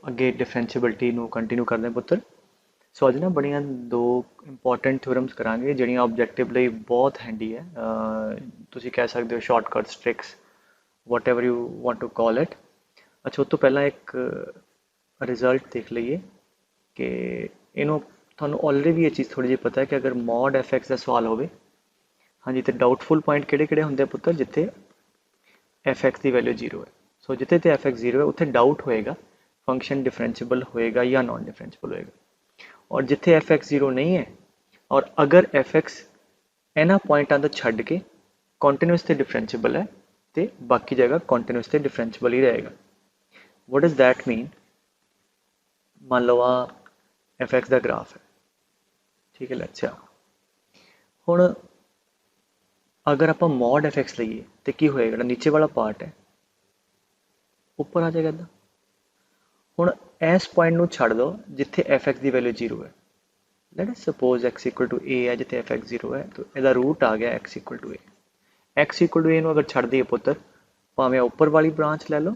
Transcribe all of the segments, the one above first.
ਅੱਗੇ ਡਿਫਰੈਂਸ਼ੀਬਿਲਟੀ ਨੂੰ ਕੰਟੀਨਿਊ ਕਰਦੇ ਹਾਂ ਪੁੱਤਰ। ਸੋ ਅੱਜ ਨਾ ਬੜੀਆਂ ਦੋ ਇੰਪੋਰਟੈਂਟ ਥਿਓਰਮਸ ਕਰਾਂਗੇ ਜਿਹੜੀਆਂ ਆਬਜੈਕਟਿਵ ਲਈ ਬਹੁਤ ਹੈਂਡੀ ਹੈ। ਤੁਸੀਂ ਕਹਿ ਸਕਦੇ ਹੋ shortcuts, tricks, whatever you want to call it. ਅੱਛਾ, ਉਸ ਤੋਂ ਪਹਿਲਾਂ ਇੱਕ ਰਿਜ਼ਲਟ ਦੇਖ ਲਈਏ ਕਿ ਇਹਨੂੰ ਤੁਹਾਨੂੰ ਆਲਰੇਡੀ ਇਹ ਚੀਜ਼ ਥੋੜੀ ਜਿਹੀ ਪਤਾ ਹੈ ਕਿ ਅਗਰ ਮੋਡ ਐਫ ਐਕਸ ਦਾ ਸਵਾਲ ਹੋਵੇ, ਹਾਂਜੀ, ਤੇ ਡਾਊਟਫੁਲ ਪੁਆਇੰਟ ਕਿਹੜੇ ਕਿਹੜੇ ਹੁੰਦੇ ਆ ਪੁੱਤਰ? ਜਿੱਥੇ ਐਫ ਐਕਸ ਦੀ ਵੈਲਿਊ 0 ਹੈ। ਸੋ ਜਿੱਥੇ ਤੇ ਐਫ ਐਕਸ 0 ਹੈ ਉੱਥੇ ਡਾਊਟ ਹੋਏਗਾ ਫੰਕਸ਼ਨ डिफरेंशिएबल होएगा या नॉन डिफरेंशिएबल होएगा। और जिथे एफ एक्स 0 नहीं है और अगर एफ एक्स इन्होंने पॉइंटा तो छड्ड के कॉन्टिन्यूस ते डिफरेंशिएबल है तो बाकी जगह कॉन्टिन्यूस ते डिफरेंशिएबल ही रहेगा। What does that mean? मान लो आ एफ एक्स का ग्राफ है, ठीक है। अच्छा, हुण अगर आप मॉड एफ एक्स लईए तो की होएगा? नीचे वाला पार्ट है ऊपर आ जाएगा इदा। ਹੁਣ ਇਸ ਪੁਆਇੰਟ ਨੂੰ ਛੱਡ ਦਿਓ ਜਿੱਥੇ ਐਫ ਐਕਸ ਦੀ ਵੈਲਿਊ 0 ਹੈ। Let us suppose x equal to a ਹੈ ਜਿੱਥੇ ਐਫ ਐਕਸ 0 ਹੈ, ਤਾਂ ਇਹਦਾ ਰੂਟ ਆ ਗਿਆ x equal to a। x equal to a ਨੂੰ ਅਗਰ ਛੱਡ ਦਈਏ ਪੁੱਤਰ, ਭਾਵੇਂ ਉੱਪਰ ਵਾਲੀ ਬ੍ਰਾਂਚ ਲੈ ਲਓ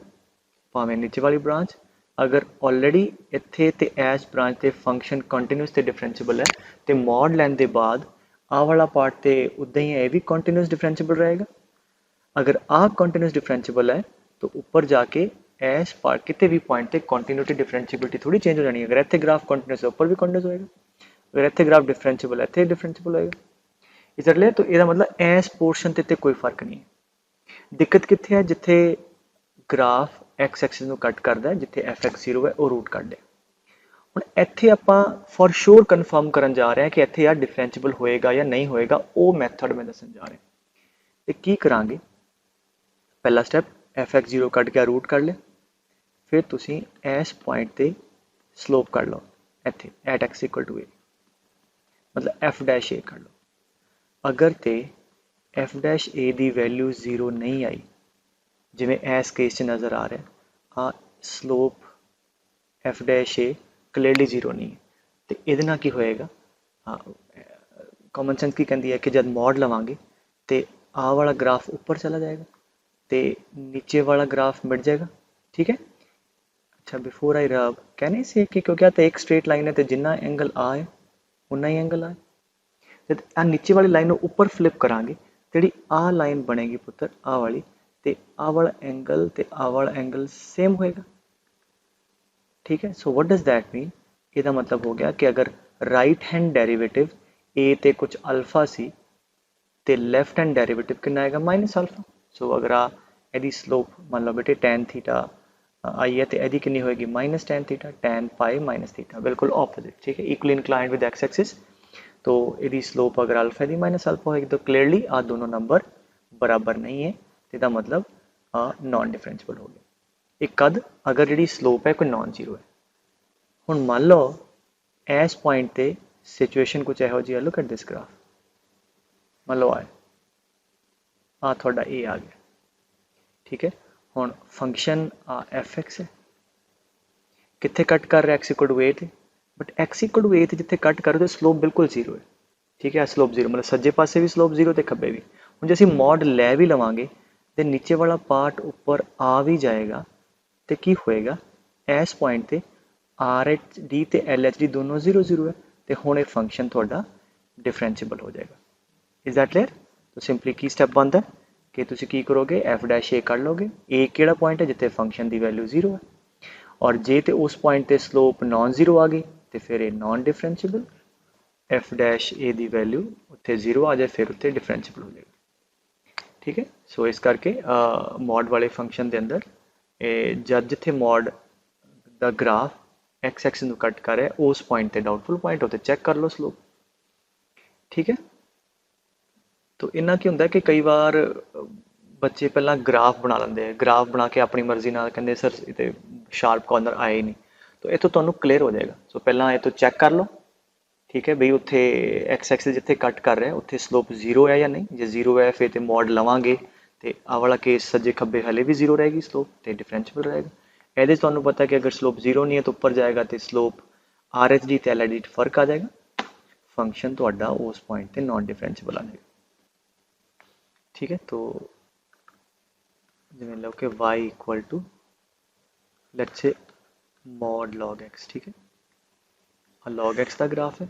ਭਾਵੇਂ ਨੀਚੇ ਵਾਲੀ ਬ੍ਰਾਂਚ, ਅਗਰ ਆਲਰੇਡੀ ਇੱਥੇ ਤੇ ਇਸ ਬ੍ਰਾਂਚ ਤੇ ਫੰਕਸ਼ਨ ਕੰਟੀਨਿਊਸ ਤੇ ਡਿਫਰੈਂਸ਼ੀਏਬਲ ਹੈ ਤੇ ਮੋਡ ਲੈਣ ਦੇ ਬਾਅਦ ਆਹ ਵਾਲਾ ਪਾਰਟ ਤੇ ਉਦਾਂ ਹੀ ਇਹ ਵੀ ਕੰਟੀਨਿਊਸ ਡਿਫਰੈਂਸ਼ੀਏਬਲ ਰਹੇਗਾ। अगर आ कंटिन्यूस डिफरेंशिएबल है तो ऊपर जाके एस पार्ट कितने भी पॉइंट पे कंटिन्यूटी डिफरेंशिएबिलिटी थोड़ी चेंज हो जानी है। अगर इतने ग्राफ कंटिन्यूस है ऊपर भी कंटिन्यूस होएगा, अगर इतने ग्राफ डिफरेंशिएबल है इतने डिफरेंशिएबल होएगा। इसलिए तो यदा मतलब इस पोर्शन ते कोई फर्क नहीं है। दिक्कत कितने है? जिथे ग्राफ एक्स एक्सिस को कट करता है, जिथे एफ एक्स 0 है वो रूट कट है। हुण इत्थे आपां फॉर श्योर कन्फर्म करन जा रहे हैं कि इत्थे यार डिफरेंशिएबल होएगा या नहीं होएगा, वो मैथड मैं दसन जा रहा। तो की करांगे? पहला स्टैप एफ एक्स 0 कट के रूट कर ले, फिर तुसी इस पॉइंट ते स्लोप कर लो इत्थे एट एक्स इक्वल टू ए, मतलब एफ डैश ए कर लो। अगर ते एफ डैश ए दी वैल्यू 0 नहीं आई, जिमें इस केस च नज़र आ रहा है स्लोप एफ डैश ए क्लियरली 0 नहीं है, तो ये की होएगा? कॉमन सेंस की कहती है कि जब मॉड लवांगे तो आ वाला ग्राफ ऊपर चला जाएगा तो नीचे वाला ग्राफ मिट जाएगा, ठीक है। अच्छा, बिफोर आई रब कैन आई से कि क्योंकि तो एक स्ट्रेट लाइन है तो जिन्ना एंगल आ है उन्ना ही एंगल आए। जब आ नीचे वाली लाइन ऊपर फ्लिप करांगे तो जी आ लाइन बनेगी पुत्र आ वाली, तो आ वाला एंगल सेम होएगा, ठीक है। So what does that mean? इसका मतलब हो गया कि अगर राइट हैंड डेरिवेटिव ए ते कुछ अल्फा सी तो लैफ्ट हैंड डेरिवेटिव कितना आएगा? Minus alpha. सो अगर यदि स्लोप मान लो बेटे टैन थीटा आई है तो यदि कितनी होएगी? Minus tan theta, tan pi minus theta, बिल्कुल ऑपोजिट, ठीक है। Equally inclined with x axis, तो यदि स्लोप अगर अल्फा यदि माइनस अल्फा होएगी तो क्लियरली आ दोनों नंबर बराबर नहीं है, इसका मतलब नॉन डिफरेंशिएबल हो गया। एक कद अगर जी स्लोप है कोई नॉन जीरो है। हुण मान लो इस पॉइंट ते सिचुएशन कुछ इहो जी है, लुक एट दिस ग्राफ, मान लो आए थोड़ा ए आ गया, ठीक है। हुण फंक्शन एफ एक्स है कितने कट कर रहा है? एक्स इक्वल टू ए थे, but x equal to a थे जिथे कट कर तो स्लोप बिल्कुल 0 है, ठीक है। स्लोप 0 मतलब सज्जे पासे भी स्लोप 0 तो खब्बे भी। हुण जे असीं मॉड लै भी लवांगे तो नीचे वाला पार्ट ऊपर आ भी जाएगा तो की होएगा? इस पॉइंट ते आर एच डी ते एल एच डी दोनों 0 0 है, तो हुण ये फंक्शन थोड़ा डिफरेंशिएबल हो जाएगा। Is that clear? तो सिंपली की स्टैप बनता है कि तुसी की करोगे? एफ डैश ए कर लोगे। ए केड़ा पॉइंट है? जिथे फंक्शन की वैल्यू 0 है, और जे तो उस पॉइंट ते स्लोप नॉन जीरो आ गई तो फिर ये नॉन डिफरेंशिएबल। एफ डैश ए की वैल्यू उत्थे 0 आ जाए फिर उत्थे डिफरेंशिएबल हो जाएगी, ठीक है। सो इस करके मॉड वाले फंक्शन के अंदर जब जिथे mod the graph x axis cut कर है उस पॉइंट ते डाउटफुल पॉइंट होते चेक कर लो स्लोप, ठीक है। तो इन्ना की होंगे कि कई बार बच्चे पहला ग्राफ बना लेंगे, ग्राफ बना के अपनी मर्जी नाल कहते सर ये शार्प कॉर्नर आए ही नहीं, तो इतों तुहानूं क्लीयर हो जाएगा। सो पहला ये तो चेक कर लो, ठीक है बई उत्थे एक्स एक्सिस जिथे कट कर रहे हैं उत्थे स्लोप 0 है या नहीं। जे 0 है फिर तो मॉड लवांगे तो आ वाला केस सज्जे खब्बे हले भी 0 रहेगी स्लोप, तो डिफरेंशिएबल रहेगा। ये तुहानूं पता है कि अगर स्लोप 0 नहीं है तो ऊपर जाएगा तो स्लोप आर एच डी तो एल एच डी फर्क आ जाएगा, फंक्शन तुहाडा उस पॉइंट पर नॉन डिफरेंशिएबल आ जाएगा, ठीक है। तो जिवें लो कि y equal to let's say mod log x, ठीक है। और लॉग एक्स का ग्राफ है,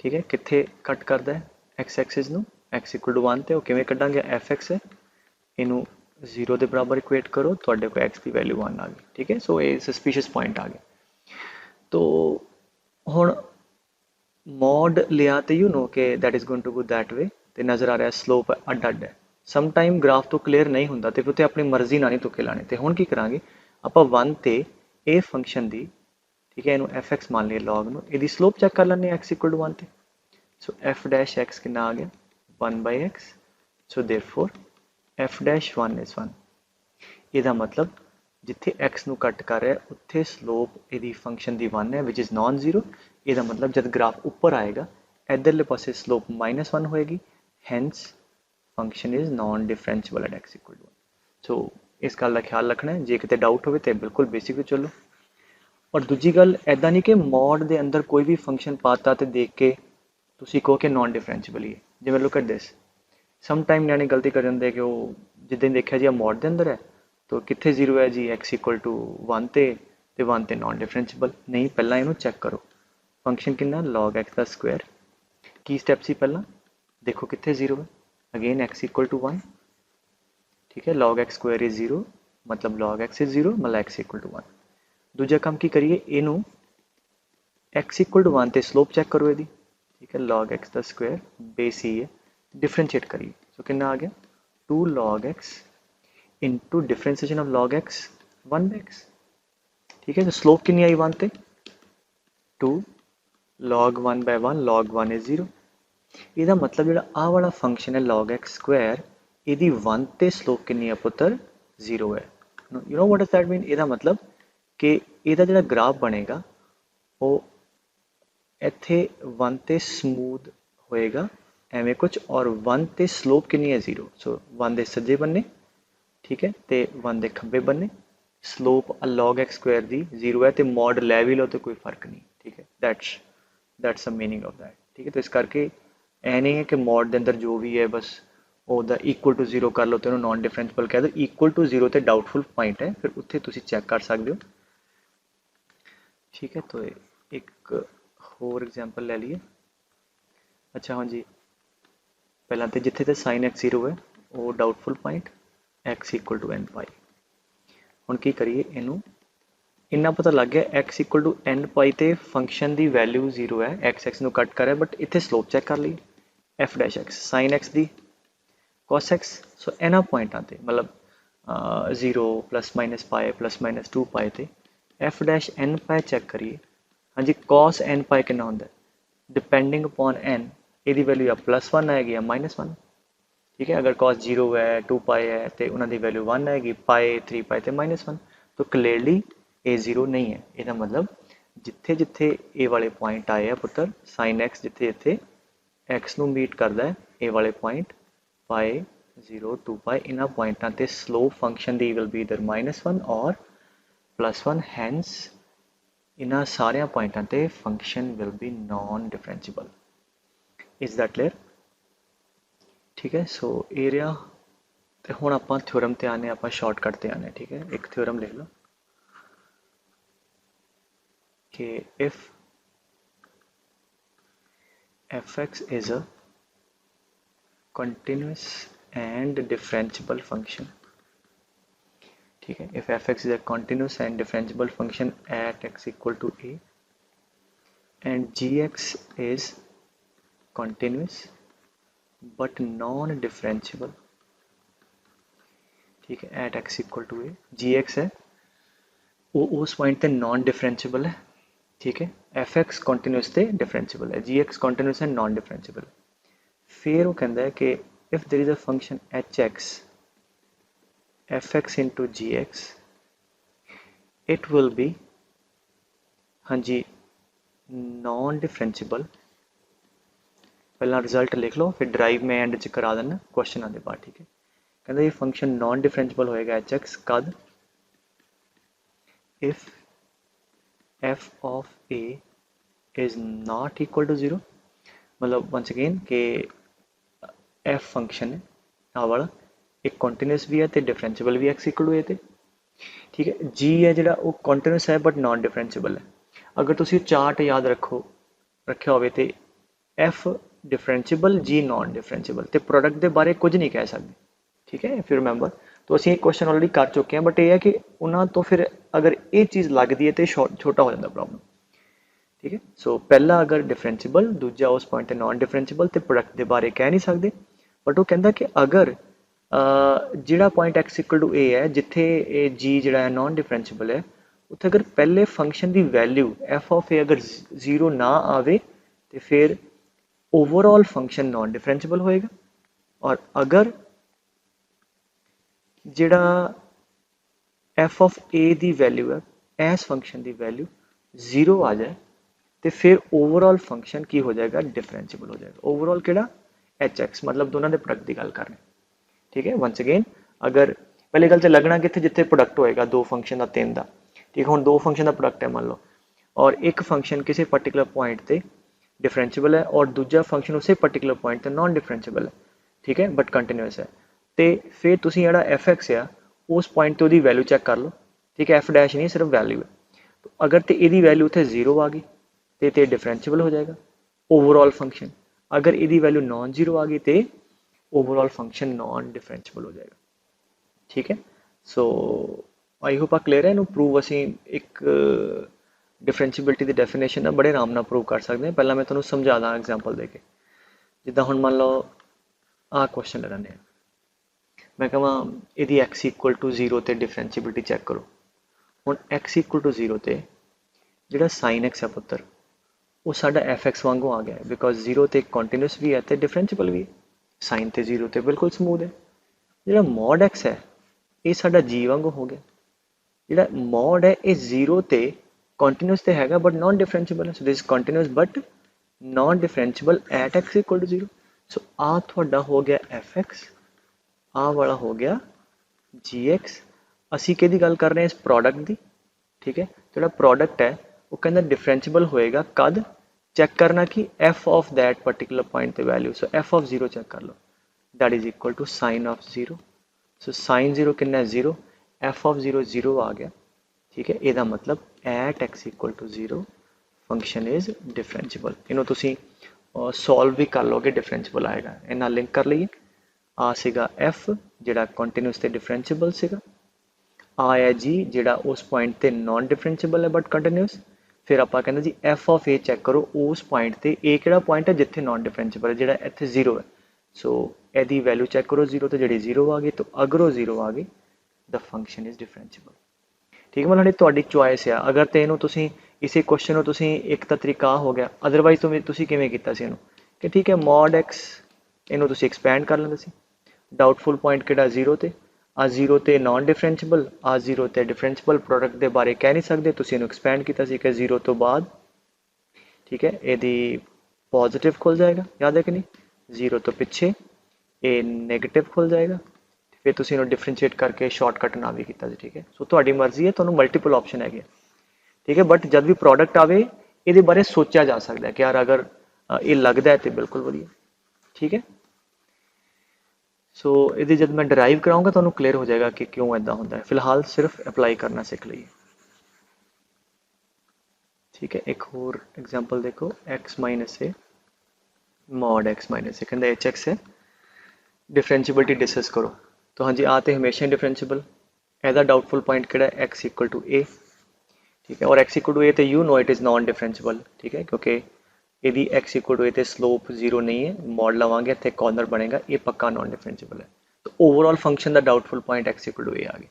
ठीक है, कितने कट करता है एक्स एक्सिस ਨੂੰ x = 1 ਤੇ ਉਹ ਕਿਵੇਂ ਕੱਢਾਂਗੇ fx ਹੈ ਇਹਨੂੰ 0 ਦੇ ਬਰਾਬਰ ਇਕੁਏਟ ਕਰੋ ਤੁਹਾਡੇ ਕੋਲ x ਦੀ ਵੈਲਿਊ 1 ਆ ਗਈ, ਠੀਕ ਹੈ। ਸੋ ਇਹ ਸਸਪੀਸ਼ੀਅਸ ਪੁਆਇੰਟ ਆ ਗਿਆ। ਤੋ ਹੁਣ ਮੋਡ ਲਿਆ ਤੇ ਯੂ ਨੋ ਕਿ that is going to go that way ਤੇ ਨਜ਼ਰ ਆ ਰਿਹਾ ਸਲੋਪ ਅੱਡ ਅੱਡ ਹੈ। ਸਮ ਟਾਈਮ ਗ੍ਰਾਫ ਤੋਂ ਕਲੀਅਰ ਨਹੀਂ ਹੁੰਦਾ ਤੇ ਫਿਰ ਤੇ ਆਪਣੀ ਮਰਜ਼ੀ ਨਾਲ ਨਹੀਂ ਤੁੱਕੇ ਲਾਣੇ। ਤੇ ਹੁਣ ਕੀ ਕਰਾਂਗੇ ਆਪਾਂ 1 ਤੇ ਇਹ ਫੰਕਸ਼ਨ ਦੀ, ठीक है, ਇਹਨੂੰ fx मान लिया log ਨੂੰ, ਇਹਦੀ ਸਲੋਪ ਚੈੱਕ ਕਰ ਲੈਂਦੇ x = 1 ਤੇ। सो f dash x कितना आ गया 1/x, so therefore f dash 1 is 1। ਇਹਦਾ ਮਤਲਬ ਜਿੱਥੇ x ਨੂੰ ਕੱਟ ਕਰ ਰਿਹਾ ਉੱਥੇ ਸਲੋਪ ਇਹਦੀ ਫੰਕਸ਼ਨ ਦੀ 1 ਹੈ which is non zero। ਇਹਦਾ ਮਤਲਬ ਜਦ ਗ੍ਰਾਫ ਉੱਪਰ ਆਏਗਾ ਇਧਰਲੇ ਪਾਸੇ ਸਲੋਪ -1 ਹੋਏਗੀ, hence function is non differentiable at x = 1। ਸੋ ਇਸ ਗੱਲ ਦਾ ਖਿਆਲ ਰੱਖਣਾ ਹੈ, ਜੇ ਕਿਤੇ ਡਾਊਟ ਹੋਵੇ ਤੇ ਬਿਲਕੁਲ ਬੇਸਿਕ ਤੋਂ ਚੱਲੋ। और दूजी गल ऐदा नहीं कि मॉड के अंदर कोई भी फंक्शन पाता तो देख के तुसी कहो कि नॉन डिफरेंशिबल ही है। जिवें look at this, some time न्याणे गलती कर जाते कि वो जिद्दां देखा जी मॉड के अंदर है तो कित्थे 0 है जी x = 1 ते 1 ते नॉन डिफरेंशिबल नहीं। पहला इनू चेक करो फंक्शन कितना log x का स्क्वायर की स्टैप सी पहला देखो कित्थे 0 है, अगेन x = 1, ठीक है। log x स्क्वायर इज 0 मतलब log x इज 0 मतलब x = 1। दूजा काम की करिए इनू x = 1 ते स्लोप चेक करो यदि, ठीक है, log x का स्क्वायर बेस ही है, डिफरेंशिएट करिए। सो कितना आ गया 2 log x into differentiation of log x 1/x, ठीक है। तो स्लोप कितनी आई 1 ते 2 log 1/1 log 1 is 0। ਇਹਦਾ ਮਤਲਬ ਜਿਹੜਾ ਆਹ ਵਾਲਾ ਫੰਕਸ਼ਨ ਹੈ log x स्क्वायर ਇਹਦੀ 1 ਤੇ स्लोप कितनी है पुत्र 0 है। You know what does that mean. ਇਹਦਾ मतलब कि ਇਹਦਾ ਜਿਹੜਾ ਗ੍ਰਾਫ ਬਣੇਗਾ ਉਹ ਇੱਥੇ 1 ਤੇ ਸਮੂਥ ਹੋਏਗਾ ਐਵੇਂ ਕੁਝ, ਔਰ 1 ਤੇ ਸਲੋਪ ਕਿੰਨੀ ਹੈ 0। ਸੋ 1 ਦੇ ਸੱਜੇ ਬੰਨੇ, ਠੀਕ ਹੈ, ਤੇ 1 ਦੇ ਖੱਬੇ ਬੰਨੇ ਸਲੋਪ log x ਸਕੁਆਇਰ ਦੀ 0 ਹੈ ਤੇ ਮੋਡ ਲੈ ਵੀ ਲਓ ਤੇ ਕੋਈ ਫਰਕ ਨਹੀਂ, ਠੀਕ ਹੈ। That's the meaning of that, ठीक है। तो इस करके ऐ नहीं है कि मॉड के अंदर जो भी है बस ਉਹਦਾ ਇਕੁਅਲ ਟੂ 0 ਕਰ ਲਓ ਤੇ ਉਹਨੂੰ ਨॉन डिफरेंशिबल ਕਹਿ ਦਿਓ। ਇਕੁਅਲ ਟੂ 0 ਤੇ ਡਾਊਟਫੁਲ ਪੁਆਇੰਟ ਹੈ, ਫਿਰ ਉੱਥੇ ਤੁਸੀਂ ਚੈੱਕ ਕਰ ਸਕਦੇ ਹੋ, ठीक है। तो एक होर एग्जाम्पल ले लीए। अच्छा हाँ जी, पहला तो जिथे तो sin x 0 है वो डाउटफुल पॉइंट x = n पाई। हुण की करिए इनू इन्ना पता लग गया x = n पाई ते फंक्शन की वैल्यू 0 है, x नू कट कर बट इत्थे स्लोप चेक कर लीए f dash x sin x दी cos x। सो इन्हां पॉइंटां ते मतलब 0 ± पाए ± 2 पाए ते f dash n पाए चेक करिए। हाँ जी, cos n पाए कितना होंदा है डिपेंडिंग अपॉन n, ਇਹਦੀ वैल्यू या +1 आएगी या -1, ठीक है। अगर cos 0 है 2 पाए है तो उन्होंने वैल्यू 1 आएगी, पाए 3 पाए तो -1। तो क्लियरली ये 0 नहीं है। ਇਹਦਾ मतलब जिथे जिथे ए वाले पॉइंट आए हैं पुत्र sin x जिथे जिथे x ਨੂੰ मीट करता है ए वाले पॉइंट पाए 0 2 पाए इन्हां पॉइंटां ते स्लोप फंक्शन दी विल बी इधर -1 और +1, हैंस इन्हां सारिया पॉइंटां ते function will be non differentiable. Is that clear, ठीक है। सो एरिया ते हुण आपां थ्योरम ते आने, आपां शॉर्टकट ते आने, ठीक है। एक थ्योरम लिख लो कि if fx is a continuous and differentiable function, ठीक है। if fx is a continuous and differentiable function at x = a and gx is continuous but non differentiable, ठीक है, at x = a gx है वो उस point पे non differentiable है, ठीक है। fx continuous ते डिफरेंशिबल है, gx continuous है नॉन डिफरेंशिबल। फिर वो कहता है कि if there is a function hx fx into gx it will be, हाँ जी, नॉन डिफरेंशिबल। पहला रिजल्ट लिख लो फिर ड्राइव में एंड च करा देना क्वेश्चन आने बाद, ठीक है। कहता ये फंक्शन नॉन डिफरेंशिबल होएगा hx कद if f of a is not equal to 0, मतलब वंस अगेन के f फंक्शन है आ वाला एक कॉन्टिन्यूस भी है तो डिफरेंशिबल भी x = a ते, ठीक है। जी है ਜਿਹੜਾ ਉਹ ਕੰਟੀਨਿਊਸ ਹੈ ਬਟ ਨਾਨ ਡਿਫਰੈਂਸ਼ੀਬਲ ਹੈ। ਅਗਰ ਤੁਸੀਂ ਚਾर्ट याद ਰੱਖਿਆ ਹੋਵੇ ਤੇ एफ डिफरेंशिबल जी नॉन डिफरेंशिबल तो प्रोडक्ट के बारे कुछ नहीं कह सकते, ठीक है। फिर रिमेंबर तो असीं एक क्वेश्चन ऑलरेडी कर चुके हैं, बट यह है कि उन्होंने तो फिर अगर ये चीज़ लगती है तो छोटा हो जाता प्रॉब्लम, ठीक है। सो पहला अगर डिफरेंशिबल, दूजा उस पॉइंट नॉन डिफरेंशिबल तो प्रोडक्ट के बारे कह नहीं सकते, बट वो कहता कि अगर जिहड़ा पॉइंट एक्स इक्वल टू ए है जिथे ए जी जिहड़ा है नॉन डिफरेंशिबल है, उत्थे अगर पहले फंक्शन की वैल्यू एफ ऑफ ए अगर 0 ना आवे तो फिर ओवरऑल फंक्शन नॉन डिफरेंशिबल होएगा। और अगर जिहड़ा एफ ऑफ ए दी वैल्यू है इस फंक्शन की वैल्यू 0 आ जाए तो फिर ओवरऑल फंक्शन की हो जाएगा, डिफरेंशिबल हो जाएगा। ओवरऑल किहड़ा एच एक्स, मतलब दोनों के प्रोडक्ट की गल कर रहे हैं, ठीक है। वंस अगेन अगर पहली गल तो लगना कितने जिथे प्रोडक्ट होएगा दो फंक्शन का 3 का, ठीक है। हुण दो फंक्शन का प्रोडक्ट है मान लो, और एक फंक्शन किसी पर्टिकुलर पॉइंट पे डिफरेंशिबल है और दूजा फंक्शन उस पर्टिकुलर पॉइंट पे नॉन डिफरेंशिबल है, ठीक है, बट कंटिन्यूस है। तो फिर तुसीं जिहड़ा एफ एक्स आ उस पॉइंट तो वही वैल्यू चैक कर लो, ठीक है। एफ डैश नहीं सिर्फ वैल्यू है, तो अगर तो यदी वैल्यू उत्थे 0 आ गई तो डिफरेंशिबल हो जाएगा ओवरऑल फंक्शन। अगर यदी वैल्यू नॉन 0 आ गई तो ओवरऑल फंक्शन नॉन डिफरेंशिबल हो जाएगा, ठीक है। सो आई होप आ क्लीयर है। इनू प्रूव असी एक डिफरेंशिबिलिटी की डेफिनेशन है बड़े आराम प्रूव कर सकते हैं। पहला मैं तुम्हें समझा दा एग्जाम्पल देके, जिदा हुण मान लो आ क्वेश्चन ले लें, मैं कहा यदि एक्स इक्वल टू 0 तो डिफरेंशिबिलिटी चैक करो। हुण एक्स इक्वल टू 0 तो जिहड़ा साइन एक्स है पुत्र वो साडा एफ एक्स वांगू आ गया, बिकॉज 0 तो कंटिन्यूस भी है तो डिफरेंशिबल भी है। साइन तो 0 तो बिल्कुल समूथ है। जिहड़ा मॉड एक्स है ये साडा जी वांगू हो गया। जिहड़ा मॉड है ये 0 तो कंटिन्यूस तो हैगा बट नॉन डिफरेंशिबल है, so this continuous but non differentiable at x equal to 0। So आ तुहाडा हो गया एफ एक्स, आ वाला हो गया जी एक्स। असी किहदी गल कर रहे हैं, इस प्रोडक्ट की, ठीक है। जो प्रोडक्ट है वो कहना डिफरेंशिबल होएगा कद, चेक करना कि f of that particular point पे value. So f of 0 check कर लो, that is equal to sine of 0। So sine 0 कितना है 0, एफ ऑफ 0 0 आ गया, ठीक है। यदा मतलब at x equal to 0 function is differentiable. इन्हों तुसी सॉल्व भी कर लोगे, डिफरेंशिबल आएगा। इन्ना लिंक कर लीए, आ सीगा एफ जिहड़ा कंटिन्यूस ते डिफरेंशिबल सीगा, आ है जी जिहड़ा उस पॉइंट ते नॉन डिफरेंशिबल है बट कंटिन्यूस। फिर आप कहते जी एफ ऑफ ए चेक करो उस पॉइंट ते, ए किहड़ा पॉइंट है जिथे नॉन डिफरेंशिबल है, जिहड़ा इत्थे 0 है। सो यदि वैल्यू चेक करो 0 तो जी 0 आ गई, तो अगर वो 0 आ गई द फंक्शन इज डिफरेंशिबल, ठीक है। मतलब तुहाडी चॉइस है, अगर तो इनू तुसी इसी क्वेश्चन को तुसी एक तो तरीका हो गया, अदरवाइज तुसी किवें कीता सी इनू कि ठीक है मॉड एक्स इनू तुसी एक्सपैंड कर लेंदे सी। डाउटफुल पॉइंट किहड़ा 0 ते, आ 0 ते नॉन डिफरेंशिबल, आ 0 ते डिफरेंशिबल, प्रोडक्ट के बारे कह नहीं सकते, तुसी इनू एक्सपैंड किया सी कि 0 तो बाद, ठीक है, यदि पॉजिटिव खुल जाएगा, याद है कि नहीं, 0 तो पिछे ये नैगेटिव खुल जाएगा, फिर तुसी इनू डिफरेंशिएट करके शॉर्टकट ना भी किया, ठीक है। सो तुहाडी मर्जी है, तुहानू मल्टीपल ऑप्शन है, ठीक है। बट जब भी प्रोडक्ट आवे ये बारे सोचा जा सकता है कि यार अगर ये लगता है तो बिल्कुल वधिया, ठीक है। सो ये जब मैं डराइव कराऊंगा तो क्लीयर हो जाएगा कि क्यों ऐसा होता है। फिलहाल सिर्फ अप्लाई करना सीख लीए, ठीक है। एक और एग्जाम्पल देखो, x minus A mod x minus ए कहता एच एक्स है, डिफरेंशिबिलिटी डिस्कस करो। तो हाँ जी आ तो हमेशा डिफरेंशिबल, एदा डाउटफुल पॉइंट किहड़ा एक्स इक्वल टू ए, ठीक है। और एक्स इक्वल टू ए तो you know it is non differentiable, ठीक है, क्योंकि यदि एक्स इक्वल टू ए तो स्लोप 0 नहीं है, मॉड लवांगे इतने कॉर्नर बनेगा, ये पक्का नॉन डिफरेंशिबल है। तो ओवरऑल फंक्शन का doubtful point x equal to a आ गया।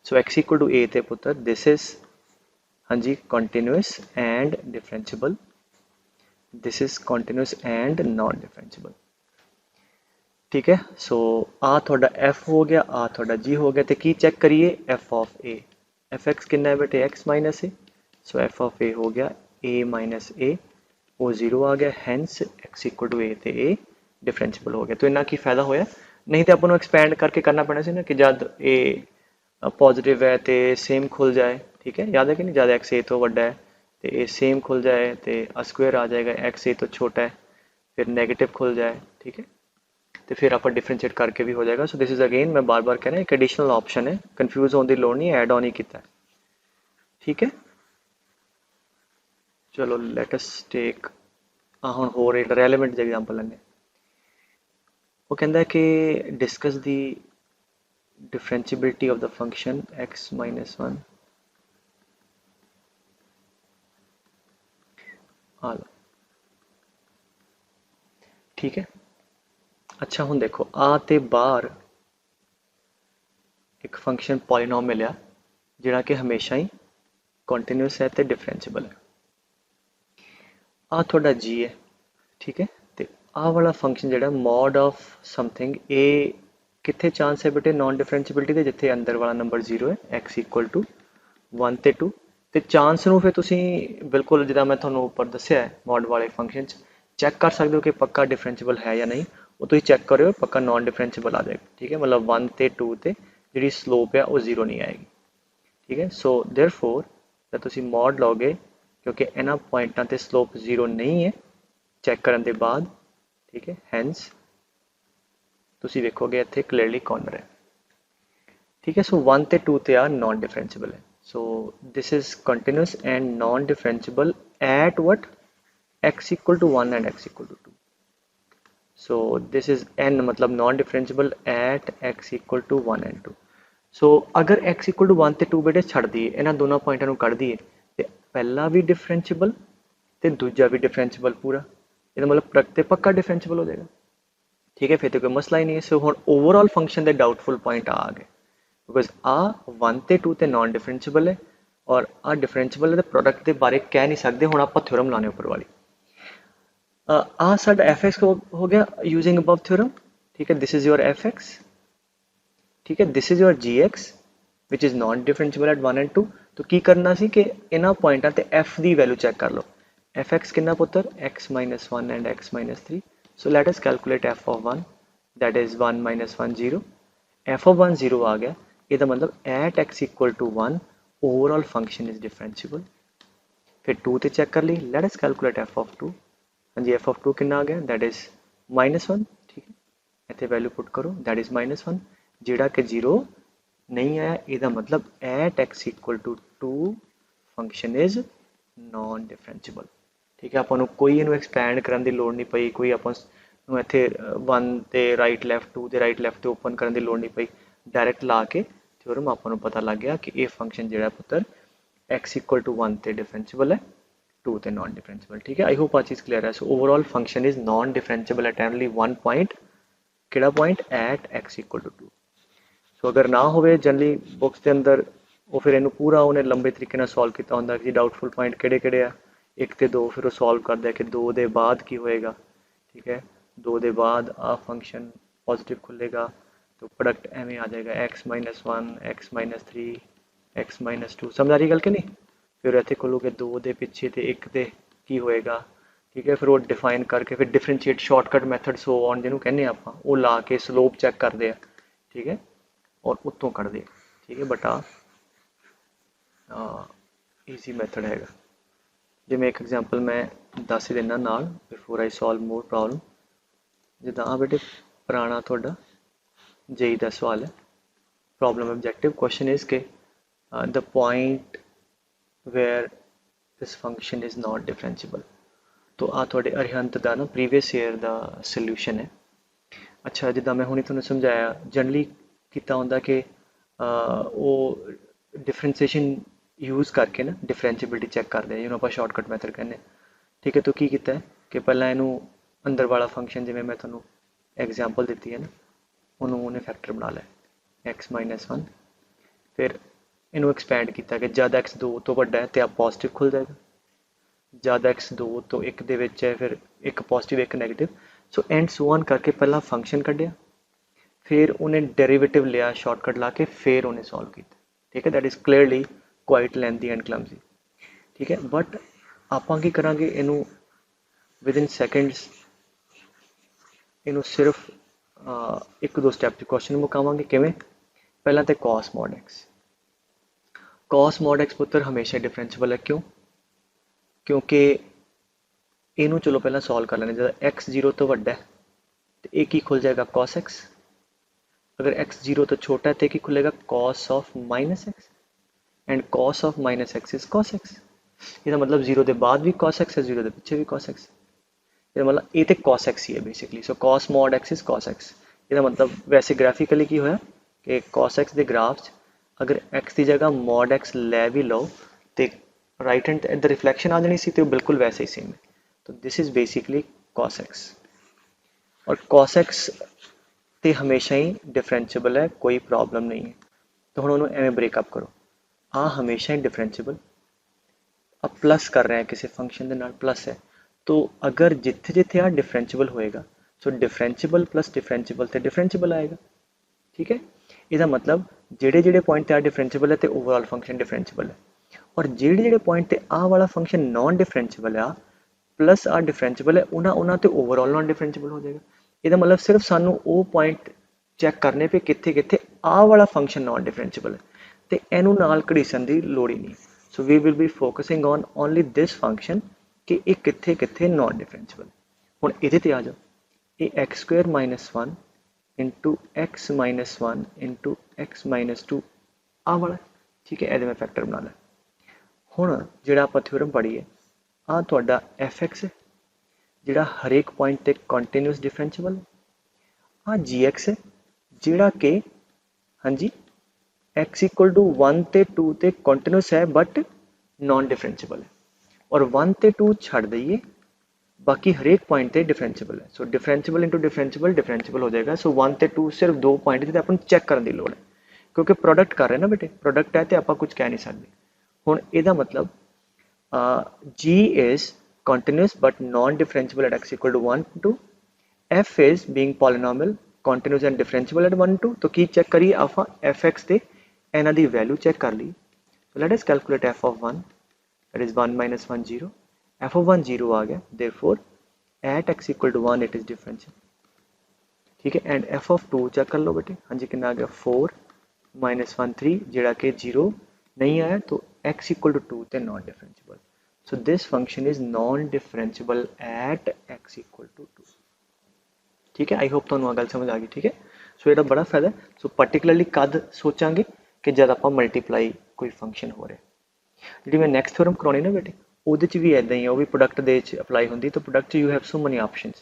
So x equal to a थे पुत्र दिस इज हाँ जी continuous and differentiable, this is continuous and non differentiable, ठीक है। सो आ थोड़ा एफ हो गया, आ थोड़ा जी हो गया, तो की चेक करिए f of a, f x कितना है बेटे x minus a, so f of a हो गया ए माइनस ए, वो 0 आ गया, hence x equal to a तो ए डिफरेंशिबल हो गया। तो इन्ना की फायदा होया, नहीं तो अपन एक्सपैंड करके करना पैना सी ना कि जब ए पॉजिटिव है तो सेम खुल जाए, ठीक है, याद है कि नहीं, जब एक्स ए तो वड्डा है तो ए सेम खुल जाए तो स्क्वेयर आ जाएगा, एक्स ए तो छोटा है फिर नेगेटिव खुल जाए, ठीक है। तो फिर आप डिफरेंशिएट करके भी हो जाएगा। सो दिस इज अगेन मैं बार बार कह रहा एक एडिशनल ऑप्शन है, कन्फ्यूज होने की लोड़ नहीं, ऐड ऑन ही किया। ठीक है, चलो लेट अस टेक हुण होर एक रेलेवेंट एग्जांपल लैंदे। वो कहता है कि discuss the differentiability of the function x minus one. आ लो, ठीक है। अच्छा हुण देखो आ ते बाहर एक फंक्शन पॉलीनोमियल है जिहड़ा कि हमेशा ही कॉन्टीन्यूस है तो डिफरेंशिएबल है। आ थोड़ा जी है, ठीक है। तो आ वाला फंक्शन जिहड़ा मॉड ऑफ समथिंग ए कितने चांस है बेटे नॉन डिफरेंशिएबिलिटी के, जिथे अंदर वाला नंबर 0 है, एक्स इक्वल टू 1 ਤੇ 2। तो चांस ਨੂੰ फिर तुसी बिल्कुल जिदा मैं ਤੁਹਾਨੂੰ ਉੱਪਰ ਦੱਸਿਆ मॉड वाले फंक्शन चेक कर सकते हो कि पक्का डिफरेंशिएबल है या नहीं। वो तुम चेक करो पक्का नॉन डिफरेंशिएबल आ जाएगा। ठीक है, मतलब 1 ਤੇ 2 ਤੇ जी स्लोप है वो 0 नहीं आएगी। ठीक है, सो देयरफॉर जब तुम मॉड लोगे क्योंकि इन्होंने पॉइंटों ते स्लोप 0 नहीं है चेक करने के बाद, ठीक है, हैंस तुम देखोगे इतने क्लीयरली कॉर्नर है। ठीक है, सो 1 ਤੇ 2 ਤੇ आ नॉन डिफरेंशिएबल है। So this is continuous and non differentiable at what x equal to 1 and x equal to 2। So this is n मतलब non differentiable at x equal to 1 and 2। सो अगर x equal to 1 ਤੇ 2 बेटे छड़ दिए इन्होंने दोनों पॉइंटों को कढ़ दिए तो पहला भी डिफरेंशिएबल तो दूजा भी डिफरेंशिएबल पूरा, ये मतलब प्रोडक्ट तो पक्का डिफरेंशिएबल हो जाएगा। ठीक है, फिर तो कोई मसला ही नहीं है। सो हुण ओवरऑल फंक्शन के डाउटफुल पॉइंट आ गए बिकॉज आ 1 ਤੇ 2 ਤੇ नॉन डिफरेंशिएबल है और आ डिफरेंशिएबल है तो प्रोडक्ट के बारे कह नहीं सकते। हुण आपां थ्योरम लाने उपर वाली आ साडा एफ एक्स हो गया यूजिंग अबव थ्योरम। ठीक है, this is your f x. ठीक है, this is your g x which is non differentiable at 1 and 2। तो की करना सी कि इन्हां पॉइंटां ते एफ की वैल्यू चेक कर लो। एफ एक्स कितना पुत्र x minus 1 and x minus 3। So let us calculate f of 1 that is 1 minus 1 0। F of 1 0 आ गया, इसका मतलब at x equal to 1 overall function is differentiable. फिर 2 ते चेक कर ली, let us calculate f of 2। हाँ जी, एफ ऑफ 2 कितना आ गया दैट इज माइनस 1। ठीक है, इतने वैल्यू पुट करो दैट इज माइनस 1 जिहड़ा कि 0 नहीं आया, इसका मतलब at x equal to 2 function is non differentiable. ठीक है, आपको कोई इनू एक्सपैंड करने की लोड़ नहीं पई, कोई आप इतने 1 ते राइट लैफ्ट 2 ते राइट लैफ्ट ओपन करने की लोड़ नहीं पई, डायरैक्ट ला के थ्योरम आपको पता लग गया कि ये फंक्शन जो पुत्र एक्स इक्वल टू 1 ते डिफरेंशिएबल है, 2 ते नॉन डिफरेंशिएबल। ठीक है, आई होप आ चीज़ क्लियर है। So overall function is non differentiable at only 1 point, किहड़ा point at x equal to 2। सो अगर ना हो जनरली बुक्स के अंदर वो फिर इनू पूरा उन्हें लंबे तरीके ਨਾਲ सॉल्व किया होंगे कि डाउटफुल पॉइंट किहड़े-किहड़े आ, 1 ਤੇ 2 फिर वो सॉल्व करता है कि 2 ਦੇ बाद की होएगा। ठीक है, 2 ਦੇ बाद आ फंक्शन पॉजिटिव खुलेगा तो प्रोडक्ट एवं आ जाएगा x minus 1 x minus 3 x minus 2। समझ आ रही गल कि नहीं। फिर इतने खोलोगे 2 ਦੇ ਪਿੱਛੇ ਤੇ 1 ਤੇ की होएगा। ठीक है, फिर वो डिफाइन करके फिर differentiate shortcut method so on जिन्होंने कहने आप वो ला के स्लोप चेक करते हैं। ठीक है, और उत्तों कढ़ दे। ठीक है, बट ईजी मैथड है। जिमें एक एग्जाम्पल मैं दस ही देना नाल before I solve more problem. जिदा आ बेटे पुराना थोड़ा जेई का सवाल है, प्रॉब्लम ऑब्जेक्टिव क्वेश्चन इज के the point where this function is not differentiable. तो आ थोड़े अरिहंत का ना प्रीवियस ईयर का सोल्यूशन है। अच्छा, जिदा मैं हुणे तुहानूं समझाया जनरली किता होंदा कि वो डिफरेंशिएशन यूज़ करके ना डिफरेंशिएबिलिटी चेक करते हैं, जिन्होंने आप शॉर्टकट मैथड कहने। ठीक है, तो की किया है कि पहला इनू अंदर वाला फंक्शन जिमें मैं तुहानूं एग्जाम्पल दी है ना उन्होंने फैक्टर बना लिया एक्स माइनस 1। फिर इनू एक्सपैंड किया कि जब एक्स 2 तो वड्डा है तो आप पॉजिटिव खुल जाएगा, जब एक्स 2 तो 1 दे विच है फिर एक पॉजिटिव एक negative. So and so on करके पहला फंक्शन कढ़िया, फिर उन्हें डेरिवेटिव लिया शॉर्टकट ला के फिर उन्हें सॉल्व किया। ठीक है, that is clearly quite lengthy and clumsy. ठीक है, बट आपां की करांगे इनू विद इन सैकेंड्स इनू सिर्फ एक दो स्टैप क्वेश्चन मुकावांगे। किवें पहला तो cos mod x. Cos mod x पुत्र हमेशा डिफरेंशिएबल है, क्यों? क्योंकि इनू चलो पहला सॉल्व कर लेने जब एक्स 0 तो वड्डा है तो ए की खुल जाएगा cos x, अगर x 0 तो छोटा है तो की खुलेगा cos of minus x, and cos of minus x is cos x। ਇਹਦਾ मतलब 0 ਦੇ ਬਾਅਦ ਵੀ cos x है, 0 ਦੇ ਪਿੱਛੇ ਵੀ cos x। ਇਹਦਾ मतलब ਇਹ ਤੇ cos x ਹੀ ਹੈ basically, so cos mod x is cos x। ਇਹਦਾ मतलब ਵੈਸੇ ਗ੍ਰਾਫਿਕਲੀ ਕੀ ਹੋਇਆ ਕਿ cos x ਦੇ ਗ੍ਰਾਫ 'ਚ ਅਗਰ x ਦੀ ਜਗ੍ਹਾ mod x ਲੈ ਵੀ ਲਓ ਤੇ ਰਾਈਟ ਹੈਂਡ ਇੱਧਰ ਰਿਫਲੈਕਸ਼ਨ ਆ ਜਾਣੀ ਸੀ ਤੇ ਉਹ ਬਿਲਕੁਲ ਵੈਸੇ ਹੀ ਸੇਮ ਹੈ। तो this is basically cos x, और cos x ਤੇ ਹਮੇਸ਼ਾ ਹੀ ਡਿਫਰੈਂਸ਼ੀਏਬਲ ਹੈ, ਕੋਈ ਪ੍ਰੋਬਲਮ ਨਹੀਂ ਹੈ। तो ਹੁਣ ਉਹਨੂੰ ਐਵੇਂ ਬ੍ਰੇਕਅਪ ਕਰੋ, ਆ ਹਮੇਸ਼ਾ ਹੀ ਡਿਫਰੈਂਸ਼ੀਏਬਲ, अब प्लस कर रहे हैं किसी फंक्शन के नाल प्लस है, तो अगर जिथे जिथे आ डिफरेंशिएबल होएगा सो डिफरेंशिएबल प्लस डिफरेंशिएबल तो डिफरेंशिएबल आएगा। ठीक है, इसका मतलब जेड़े जेड़े पॉइंट ते आ डिफरेंशिएबल है तो ओवरऑल फंक्शन डिफरेंशिएबल है, और जेड़े जेड़े पॉइंट ते आ वाला फंक्शन नॉन डिफरेंशिएबल है प्लस आ डिफरेंशिएबल है उन्होंने तो ओवरऑल नॉन डिफरेंशिएबल हो जाएगा। इसका मतलब सिर्फ सानू वो पॉइंट चैक करने पे कित्थे कित्थे आ वाला फंक्शन नॉन डिफरेंशिएबल है, तो इनू नाल घड़ीसन की लोड़ ही नहीं। So we will be focusing on only this function कि ये कित्थे कित्थे नॉन डिफरेंशिएबल। हुण इहदे ते आ जाओ, ये x square minus 1 into x minus 1 into x minus 2 आ वाला, ठीक है, इहदे मैं फैक्टर बना लिया। हुण जिहड़ा आपां थ्योरम पढ़ीए आ तुहाडा fx है जिहड़ा हरेक पॉइंट ते कंटीन्यूअस डिफरेंशिएबल है, आ gx है जिहड़ा कि हाँ जी x इक्वल टू 1 ते 2 ते कंटीन्यूअस है बट नॉन डिफरेंशिएबल है, और 1 ते 2 छड़ दईए बाकी हरेक पॉइंट ते डिफरेंशिएबल है। सो डिफरेंशिएबल इंटू डिफरेंशिएबल डिफरेंशिएबल हो जाएगा। सो 1 ते 2 सिर्फ दो पॉइंट जिते अपन चेक करने की लोड़ है, क्योंकि प्रोडक्ट कर रहे हैं ना बेटे, प्रोडक्ट है तो आप कुछ कह नहीं सकते। हुण इहदा मतलब g is continuous but non differentiable at x equal to 1 2, f is being polynomial continuous and differentiable at 1 2। तो की चेक करिए आप fx ते इन्हां दी वैल्यू चेक कर ली। So let us calculate f of 1, that is 1 minus 1 0, f of 1 0 आ गया, therefore at x equal to 1 it is differentiable। ठीक है, एंड f of 2 चेक कर लो बेटे, हाँ जी कितना आ गया 4 minus 1 3 जेड़ा कि 0 नहीं आया तो x equal to 2 ते non differentiable. So this function is non differentiable at x equal to 2। ठीक है, आई होप तुहानू गल समझ आ गई। ठीक है, सो ये बड़ा फायदा है। सो पर्टिकुलरली कद सोचांगे कि जब आप मल्टीप्लाई कोई फंक्शन हो रहा। जी मैं नैक्सट थ्योरम करवानी ना बेटे ਉਹਦੇ ਚ भी इदा ही है, वो भी प्रोडक्ट ਦੇ अप्लाई होंगी, तो product you have so money options.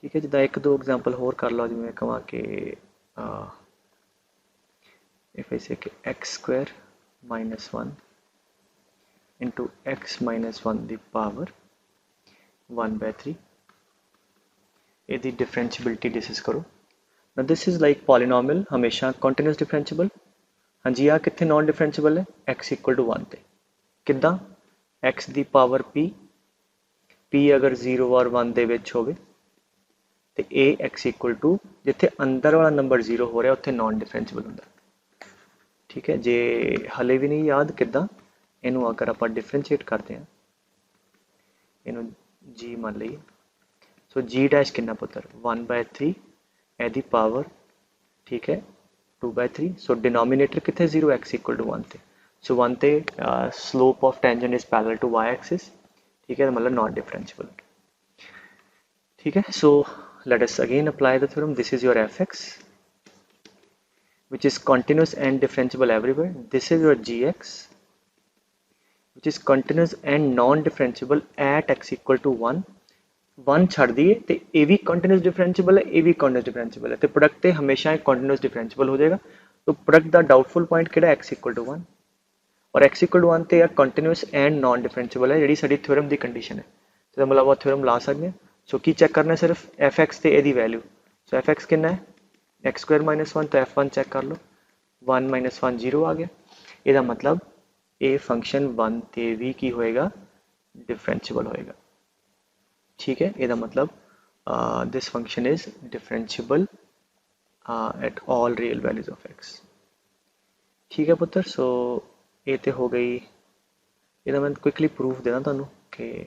ठीक है, जिदा एक दो एग्जांपल होर कर लो, जिवें कहां कि इफ आई से कि x square minus 1 into x minus 1 the power 1/3, ਇਹਦੀ डिफरेंशिएबिलिटी डिस्कस करो। now this is like polynomial हमेशा continuous differentiable। हाँ जी, आ कितने नॉन डिफरेंशिएबल है x इक्वल टू 1 ते किदा x दी पावर p अगर 0 और 1 दे विच होवे ते a x इक्वल टू जिथे अंदर वाला नंबर 0 हो रहा उत्थे नॉन डिफरेंशिएबल हुंदा। ठीक है, जे हले भी नहीं याद किदा इनू अगर आप डिफरेंशिएट करते हैं, इनू g मान लीए, सो जी डैश कितना पुत्र 1/3 एदी पावर, ठीक है 2/3। सो डिनोमिनेटर कितने 0 x इक्वल टू 1 थे, सो 1 थे slope of tangent is parallel to y axis. ठीक है, मतलब नॉट डिफरेंशिएबल। ठीक है, so let us again apply the theorem. This is your fx which is continuous and differentiable everywhere, this is your gx which is continuous and non differentiable at x equal to 1 1 छड़ दिए तो ये भी continuous differentiable है, ये भी continuous differentiable है, तो प्रोडक्ट ते हमेशा एक कंटिन्यूस डिफरेंशिएबल हो जाएगा। तो प्रोडक्ट दा डाउटफुल पॉइंट किहड़ा x इक्वल टू 1, और x इक्वल टू 1 ते कंटिन्यूस एंड नॉन डिफरेंशिएबल है, जिहड़ी साडी थ्योरम दी कंडीशन है। तो मतलब आप थ्योरम ला सकते हैं। सो की चेक करना है सिर्फ fx ते इहदी वैल्यू। सो fx कितना है x स्क्वायर माइनस 1, तो f1 चेक कर लो 1 माइनस 1 0 आ गया। इसका मतलब ये फंक्शन 1 ते भी की होएगा डिफरेंशिएबल होएगा। ठीक है, इसका मतलब this function is differentiable at all real values of x। ठीक है पुत्र, सो ये तो हो गई। इसका मैं क्विकली प्रूफ देना तुहानू कि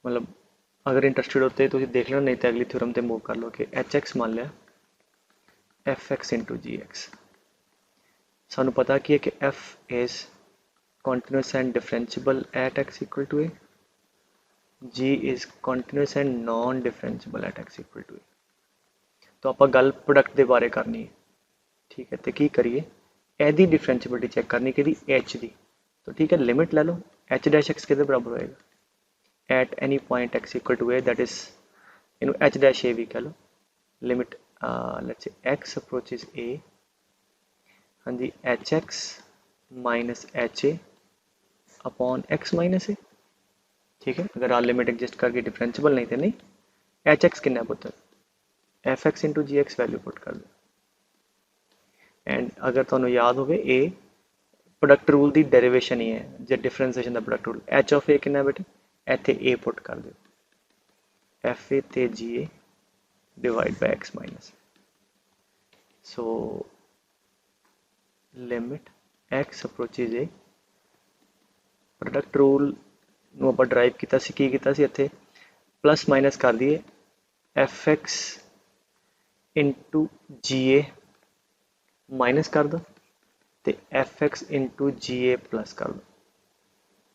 मतलब अगर इंटरस्टेड होते तो देख लेना, नहीं तो अगली थ्योरम ते मूव कर लो कि hx मान लिया fx इंटू gx। सानू पता की है कि f is continuous and differentiable at x equal to a। G is continuous and non differentiable at x equal to a। तो ਆਪਾਂ ਗੱਲ ਪ੍ਰੋਡਕਟ ਦੇ ਬਾਰੇ ਕਰਨੀ ਹੈ, ਠੀਕ ਹੈ। ਤੇ ਕੀ ਕਰੀਏ, ਇਹਦੀ ਡਿਫਰੈਂਸ਼ੀਬਿਲਿਟੀ ਚੈੱਕ ਕਰਨੀ ਕਿਹਦੀ, h ਦੀ। तो ठीक है, लिमिट ले लो, h डैश x कितने बराबर होएगा at any point x equal to a, that is इनू h डैश ए भी कह लो। Limit let's say x approaches a, हाँ जी, h x minus h a upon x minus a, ठीक है। अगर आ लिमिट एग्जिस्ट करके डिफरेंशिबल नहीं थे, नहीं एच एक्स कितना पुत्र एफ एक्स इंटू जी एक्स वैल्यू पुट कर दो। एंड अगर तुहानू याद होवे ए प्रोडक्ट रूल की डेरिवेशन ही है, जो डिफरेंशिएशन का प्रोडक्ट रूल, एच ऑफ ए कितना बेटे इत्थे ए पुट कर दो, एफ ए ते g a divide by x minus. So limit x approaches a, product rule ਨੂੰ ਆਪਾਂ ਡਰਾਈਵ ਕੀਤਾ ਸੀ, ਕੀ ਕੀਤਾ ਸੀ ਇੱਥੇ ਪਲੱਸ ਮਾਈਨਸ ਕਰ ਦਈਏ एफ एक्स इंटू जी ए माइनस कर दो तो एफ एक्स इंटू जी ए प्लस कर दो,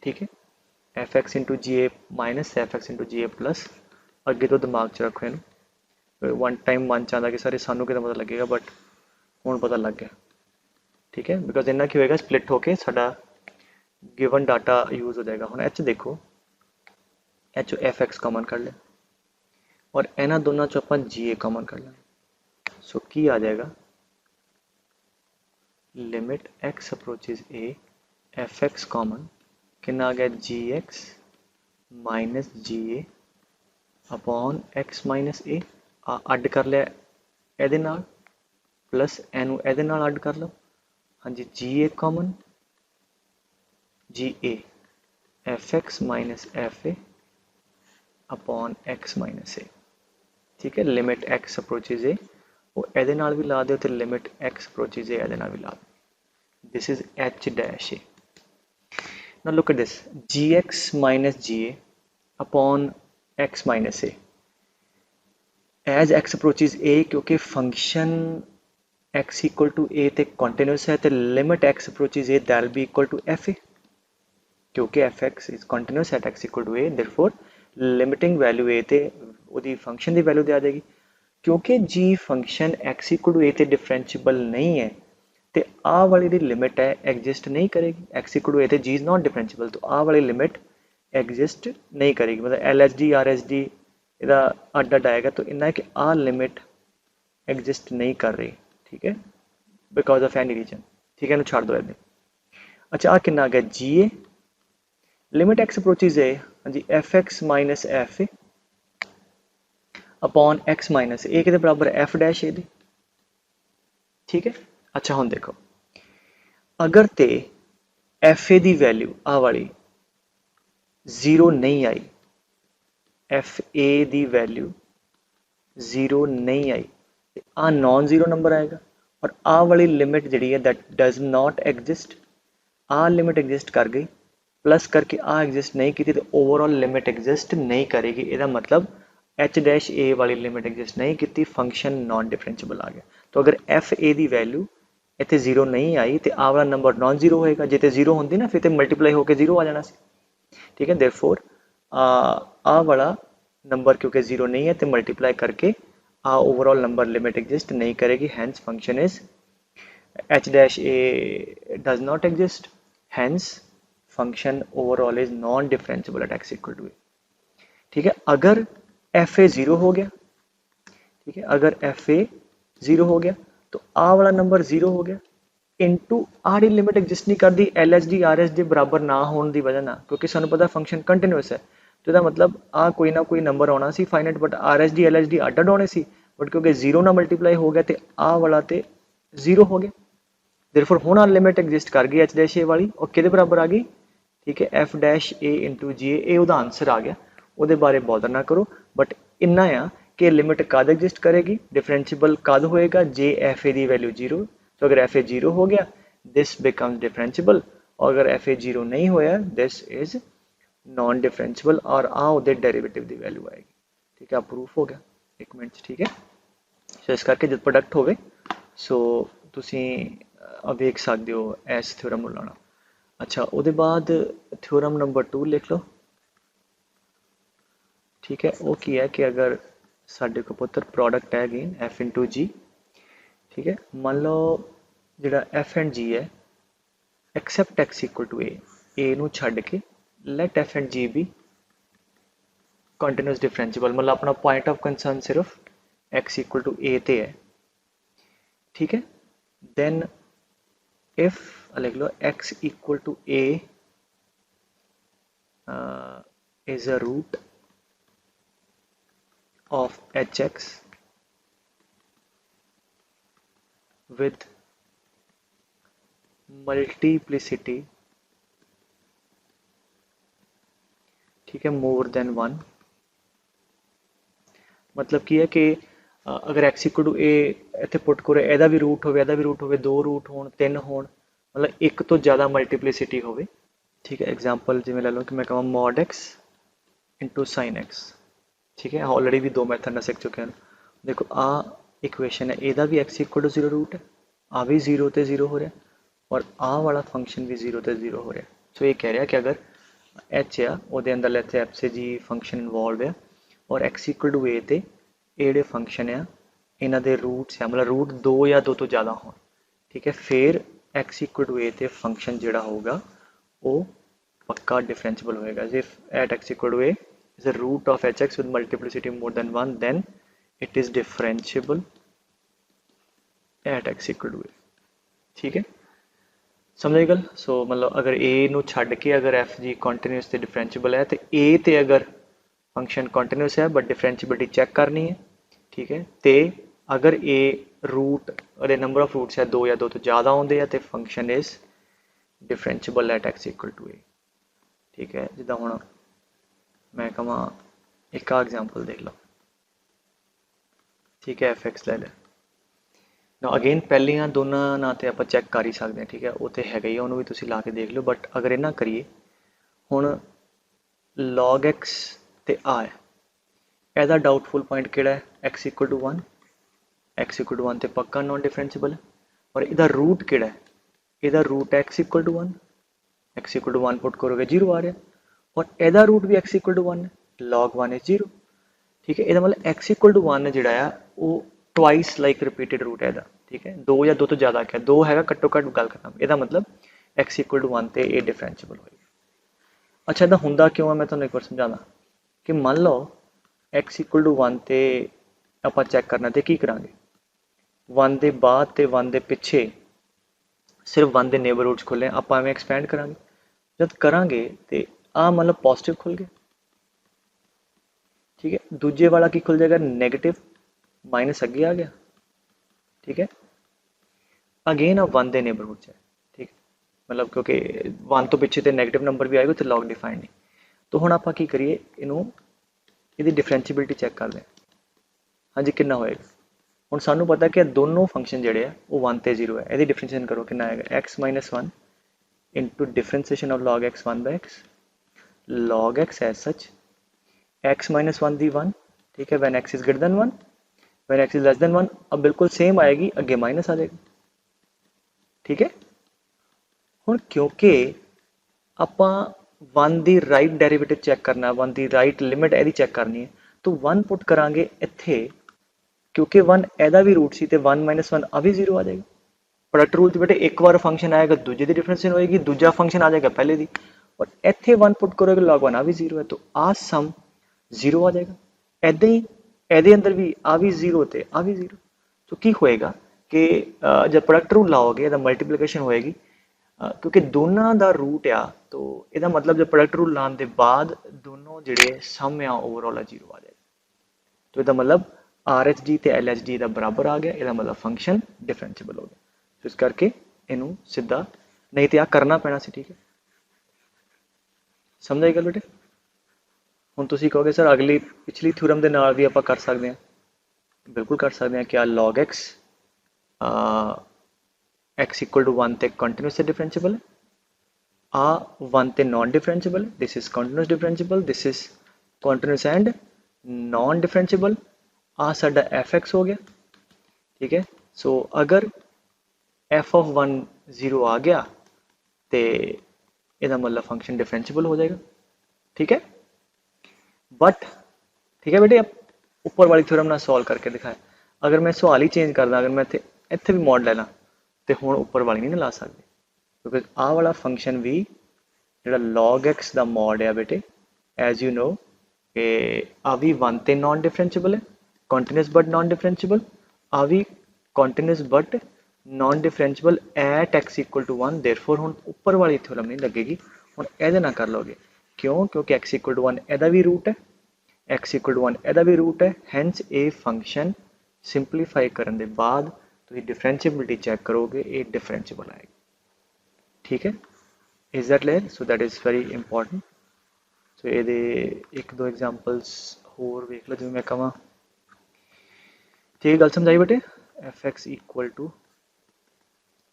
ठीक है। एफ एक्स इंटू जी ए माइनस एफ एक्स इंटू जी ए प्लस, अगे तो दिमाग च रखो इनू, वन टाइम मन चाहता कि सारे सानू कितना पता लगेगा, बट हुण पता लग गया, ठीक है। बिकॉज इन्ना की होएगा स्प्लिट होके साडा गिवन डाटा यूज हो जाएगा। हुण एच देखो, एच एफ एक्स कॉमन कर लिया और इन्हां दोनों चो अपन जी ए कॉमन कर लेंगे। सो की आ जाएगा लिमिट एक्स अप्रोचेज ए, एफ एक्स कॉमन कितना आ गया जी x minus g a upon x minus ए, अड कर लिया ਇਹਦੇ ਨਾਲ प्लस एनू ਇਹਦੇ ਨਾਲ अड कर लो, हाँ जी, g a common g a f x minus f a upon x minus a, ठीक है। लिमिट एक्स अप्रोचेज ए वो ਇਹਦੇ ਨਾਲ भी ला दो, तो लिमिट एक्स अप्रोचेज ए ਇਹਦੇ ਨਾਲ भी ला दो। This is h dash a. Now look at this, g x minus g a upon x minus a as x approaches a, क्योंकि function x equal to a ते कॉन्टिन्यूस है, तो limit x approaches a that will be equal to f a, क्योंकि f x is continuous at x equal to a, therefore limiting value a ते ਉਹਦੀ function की value दे आ जाएगी। क्योंकि जी function x equal to a ते differentiable नहीं है, तो आ वाली दी लिमिट है एग्जिस्ट नहीं करेगी। एक्स इक्वल टू ए ते जी इज नॉट डिफरेंशिएबल, तो आ वाली लिमिट एग्जिस्ट नहीं करेगी, मतलब L H D R H D ਇਹਦਾ ਅੱਡ ਅੱਡ आएगा। तो इन्ना है कि आ लिमिट एग्जिस्ट नहीं कर रही, ठीक है, बिकॉज ऑफ एनी रीजन, ठीक है। छाड़ दो इधर। अच्छा, आ कितना आ गया g a, limit x approaches a, हाँ जी, f x minus f a upon x minus a के बराबर एफ डैश ए दी, ठीक है। अच्छा हुण देखो, अगर ते एफ ए दी वैल्यू आ वाली जीरो नहीं आई, एफ ए दी वैल्यू जीरो नहीं आई, तो आ नॉन जीरो नंबर आएगा, और आ वाली लिमिट जी है दैट डज नॉट एग्जिस्ट, आ लिमिट एग्जिस्ट कर गई प्लस करके आ एग्जिस्ट नहीं की, तो ओवरऑल लिमिट एग्जिस्ट नहीं करेगी। इसका मतलब एच डैश ए वाली लिमिट एग्जिस्ट नहीं की, फंक्शन नॉन डिफरेंशिएबल आ गया। तो अगर एफ ए की वैल्यू इतने जीरो नहीं आई, तो आ वाला नंबर नॉन जीरो होएगा, जो जीरो होंगी ना फिर तो मल्टीप्लाई होकर जीरो आ जाना सी, ठीक है। देयरफॉर आ वाला नंबर क्योंकि जीरो नहीं है, तो मल्टीप्लाई करके आ ओवरऑल नंबर लिमिट एग्जिस्ट नहीं करेगी, hence function is h dash a does not exist, hence function overall is non differentiable at x equal to a, ठीक है। अगर एफ ए जीरो हो गया, ठीक है, अगर एफ ए जीरो हो गया तो आ वाला नंबर जीरो हो गया, इंटू आड़ी लिमिट एग्जिस्ट नहीं करती L H D R H D बराबर ना होने की वजह ना, क्योंकि सानू पता फंक्शन कंटिन्यूस है, तो इसका मतलब आ कोई ना कोई नंबर आना सी finite, but R H D L H D अड अड होने सी, बट क्योंकि जीरो ना मल्टीप्लाई हो गया तो आ वाला तो जीरो हो गया। देयरफॉर हुण आ लिमिट एग्जिस्ट कर गई एच डैश ए वाली, और किहदे बराबर आ गई, ठीक है, एफ डैश ए इंटू जी ए, उसका आंसर आ गया। वो बारे बॉदर ना करो, बट इन्ना आ कि लिमिट कद एग्जिस्ट करेगी, डिफरेंशिएबल कद होएगा जे एफ ए की वैल्यू जीरो। तो अगर एफ ए जीरो हो गया दिस बिकम्स डिफरेंशिएबल, और अगर एफ ए जीरो नहीं होया दिस इज नॉन डिफरेंशिएबल, और आ उहदे डेरिवेटिव की वैल्यू आएगी, ठीक है। प्रूफ हो गया एक मिनट, ठीक है। सो इस करके जब प्रोडक्ट होवे सो तुसी वेख सकते हो इस थ्योरम लाना। अच्छा, उसके बाद थ्योरम नंबर 2 लिख लो, ठीक है। वो की है कि अगर साढ़े को पुत्र प्रोडक्ट है अगेन एफ इंटू जी, ठीक है। मान लो ਜਿਹੜਾ एफ एंड जी है except x equal to a ਨੂੰ ਛੱਡ ਕੇ लेट एफ एंड जी भी कंटिन्यूस डिफरेंशिएबल, मतलब अपना पॉइंट ऑफ कंसर्न सिर्फ x इक्वल टू ए ते है, ठीक है। देन इफ लिख लो x equal to a is a root of hx with multiplicity, ठीक है, मोर देन वन। मतलब की है कि अगर x इक्वल टू ए इत्थे पुट करो ਇਹਦਾ ਵੀ रूट होवे, ਇਹਦਾ भी रूट होवे, दो रूट होण, तीन होण, मतलब एक तो ज़्यादा मल्टीप्लिसिटी होवे, ठीक है। एग्जाम्पल जिवें ले लो कि मैं कहां mod x into sine x, ठीक है। ऑलरेडी भी दो मैथड सीख चुके हैं। देखो आ इक्वेशन है, ਇਹਦਾ भी x equal to zero root है, आ भी जीरो तो जीरो हो रहा है, और आ वाला फंक्शन भी जीरो तो जीरो हो रहा है। सो ये कह रहा है कि अगर एच आ वो अंदर लेते एफ से जी फंक्शन इनवॉल्व है और एक्स इक्वल टू ए ते ये फंक्शन है इन्हों के रूट्स है, मतलब रूट दो या दो तो ज़्यादा हो, ठीक है, फिर एक्स इक्वल टू ए ते फंक्शन जोड़ा होगा वो पक्का डिफरेंशिएबल होएगा। If at x equal to a is the root of h x with multiplicity more than one, then it is differentiable at x equal to a, ठीक है। समझ गल। सो मतलब अगर ए नू छड्ड के अगर एफ जी कॉन्टीन्यूस ते डिफरेंशिएबल है तो ए ते अगर फंक्शन कॉन्टीन्यूस है बट डिफरेंशिएबिलिटी चेक करनी है, ठीक है। तो अगर ए रूट और नंबर ऑफ रूट्स है दो या दो तो ज़्यादा आते हैं तो function is differentiable at x equal to a, ठीक है। जिदा हुण मैं कहां एक एग्जाम्पल देख लो, ठीक है, एफ एक्स ले ले ना। अगेन पहलियां दोनों ना तो आप चैक कर ही सकते हैं, ठीक है, वो तो है ही, उन्होंने भी तुम ला के देख लो। बट अगर इन्ना करिए हुण लॉग एक्स ते आ है, ਇਹਦਾ डाउटफुल पॉइंट ਕਿਹੜਾ है, x equal to one, x equal to one तो पक्का नॉन डिफरेंशिएबल है। और ਇਹਦਾ रूट ਕਿਹੜਾ है, ਇਹਦਾ root x equal to one, x equal to one put करोगे जीरो आ रहा है, और ਇਹਦਾ रूट भी एक्स इक्वल टू वन है, लॉग वन इज जीरो, ठीक है। ਇਹਦਾ मतलब एक्स इक्वल टू वन ਜਿਹੜਾ ਆ ਉਹ ट्वाइस लाइक रिपीटेड रूट है ਇਹਦਾ, ठीक है। दो या दो तो ज़्यादा क्या, दो है घट्टो घट्ट गल खत्म, ਇਹਦਾ मतलब एक्स इक्वल टू वन तो ये डिफरेंशिएबल होएगा। अच्छा ਇਹਦਾ ਹੁੰਦਾ क्यों है, मैं ਤੁਹਾਨੂੰ एक बार समझाना कि मान लो एक्स इक्वल टू वन तो आप चैक करना तो की करांगे, वन के बाद तो वन के पिछे सिर्फ वन के नेबरहुड्स खुले, आप एवं एक्सपैंड करांगे, जब करांगे तो आ मतलब पॉजिटिव खुल गए, ठीक है। दूजे वाला की खुल जाएगा नेगेटिव, माइनस अगे आ गया, ठीक है। अगेन अब वन के नेबरहुड है, ठीक है, मतलब क्योंकि वन तो पिछे तो नैगेटिव नंबर भी आएगा तो लॉग डिफाइंड नहीं। तो हुण आप की करिए इनू ਇਹਦੀ डिफरेंशिएबिलिटी चेक कर लें, हाँ जी कितना होएगा। हुण सानू पता कि दोनों फंक्शन जोड़े हैं वो वन तो जीरो है, यदि डिफरेंशिएशन करो कितना आएगा, x minus one into differentiation of log x one by x, log x as such x minus one दी वन, ठीक है, when x is greater than one, when x is less than one, अब बिल्कुल same आएगी, अगे minus आ जाएगा, ठीक है। हुण क्योंकि आपां वन दी राइट डेरिवेटिव चेक करना, वन दी राइट लिमिट यदि चेक करनी है तो वन पुट करांगे इत्थे, क्योंकि वन एदा भी रूट सी तो वन माइनस वन आ भी जीरो आ जाएगा। प्रोडक्ट रूल बेटे एक बार फंक्शन आएगा दूजे की डिफरेंशिएशन होएगी, दूजा फंक्शन आ जाएगा पहले दी, और इत्थे वन पुट करोगे लॉग वन आ भी जीरो है तो आ सम जीरो आ जाएगा। ऐदा ही एदे अंदर भी आ भी जीरो तो आ भी जीरो, तो की होएगा कि जब प्रोडक्ट रूल लाओगे एदा मल्टीप्लिकेशन होएगी, क्योंकि दोनों का रूट आ तो यदा मतलब जब प्रोडक्ट रूल लाने के बाद दोनों जोड़े सम आ ओवरऑल जीरो आ जाएगा, तो यदा मतलब आर एच डी तो एल एच डी का बराबर आ गया, यदा मतलब फंक्शन डिफरेंशिएबल हो गया। तो इस करके इनू सीधा नहीं तो आ करना पैना सी, ठीक है। समझ आई गल बेटे। हुण तुसीं कहोगे सर अगली पिछली थ्योरम के नाल भी आपां कर सकते हैं, बिल्कुल कर सकते हैं। क्या log x x equal to one तो कंटिन्यूस डिफरेंशिएबल है, आ वन तो non differentiable, this is continuous differentiable, this is continuous and non differentiable, आ साडा एफ एक्स हो गया, ठीक है। सो अगर एफ ऑफ वन जीरो आ गया तो यदा मतलब फंक्शन डिफरेंशिएबल हो जाएगा, ठीक है। बट ठीक है बेटे, अब ऊपर वाली थ्योरम ਨਾਲ ਸੋਲਵ ਕਰਕੇ ਦਿਖਾਇਆ। ਅਗਰ ਮੈਂ ਸਵਾਲ ਹੀ ਚੇਂਜ ਕਰਦਾ, ਅਗਰ ਮੈਂ ਇੱਥੇ ਵੀ ਮੋਡ ਲੈਣਾ ਤੇ ਹੁਣ ਉੱਪਰ ਵਾਲੀ ਨਹੀਂ ਲਾ ਸਕਦੇ, ਕਿਉਂਕਿ ਆਹ ਵਾਲਾ ਫੰਕਸ਼ਨ ਵੀ ਜਿਹੜਾ log x ਦਾ ਮੋਡ ਹੈ ਬੇਟੇ, ਐਜ਼ ਯੂ ਨੋ ਕਿ ਆ ਵੀ 1 ਤੇ ਨਾਨ ਡਿਫਰੈਂਸ਼ੀਏਬਲ ਹੈ, ਕੰਟੀਨਿਊਸ ਬਟ ਨਾਨ ਡਿਫਰੈਂਸ਼ੀਏਬਲ, ਆ ਵੀ continuous but non differentiable at x equal to 1, therefore ਹੁਣ ਉੱਪਰ ਵਾਲੀ ਥਿਓਰਮ ਨਹੀਂ ਲੱਗੇਗੀ, ਹੁਣ ਇਹਦੇ ਨਾਲ ਕਰ ਲੋਗੇ। ਕਿਉਂ? ਕਿਉਂਕਿ x ਇਕੁਅਲ ਟੂ 1 ਇਹਦਾ ਵੀ ਰੂਟ ਹੈ, x ਇਕੁਅਲ ਟੂ 1 ਇਹਦਾ ਵੀ ਰੂਟ ਹੈ, ਹੈਂਸ ਇਹ ਫੰਕਸ਼ਨ ਸਿੰਪਲੀਫਾਈ ਕਰਨ ਦੇ ਬਾਅਦ ਤੁਸੀਂ ਡਿਫਰੈਂਸ਼ੀਏਬਿਲਿਟੀ ਚੈੱਕ ਕਰੋਗੇ, ਇਹ ਡਿਫਰੈਂਸ਼ੀਏਬਲ ਆਏਗਾ। ਠੀਕ ਹੈ, is that clear? So that is very important. So ਇਹਦੇ ਇੱਕ ਦੋ ਐਗਜ਼ਾਮਪਲਸ ਹੋਰ ਵੇਖ ਲਓ, ਜਿਵੇਂ ਮੈਂ ਕਹਾਂ ਠੀਕ ਗੱਲ ਸਮਝਾਈ ਬੇਟੇ, fx equal to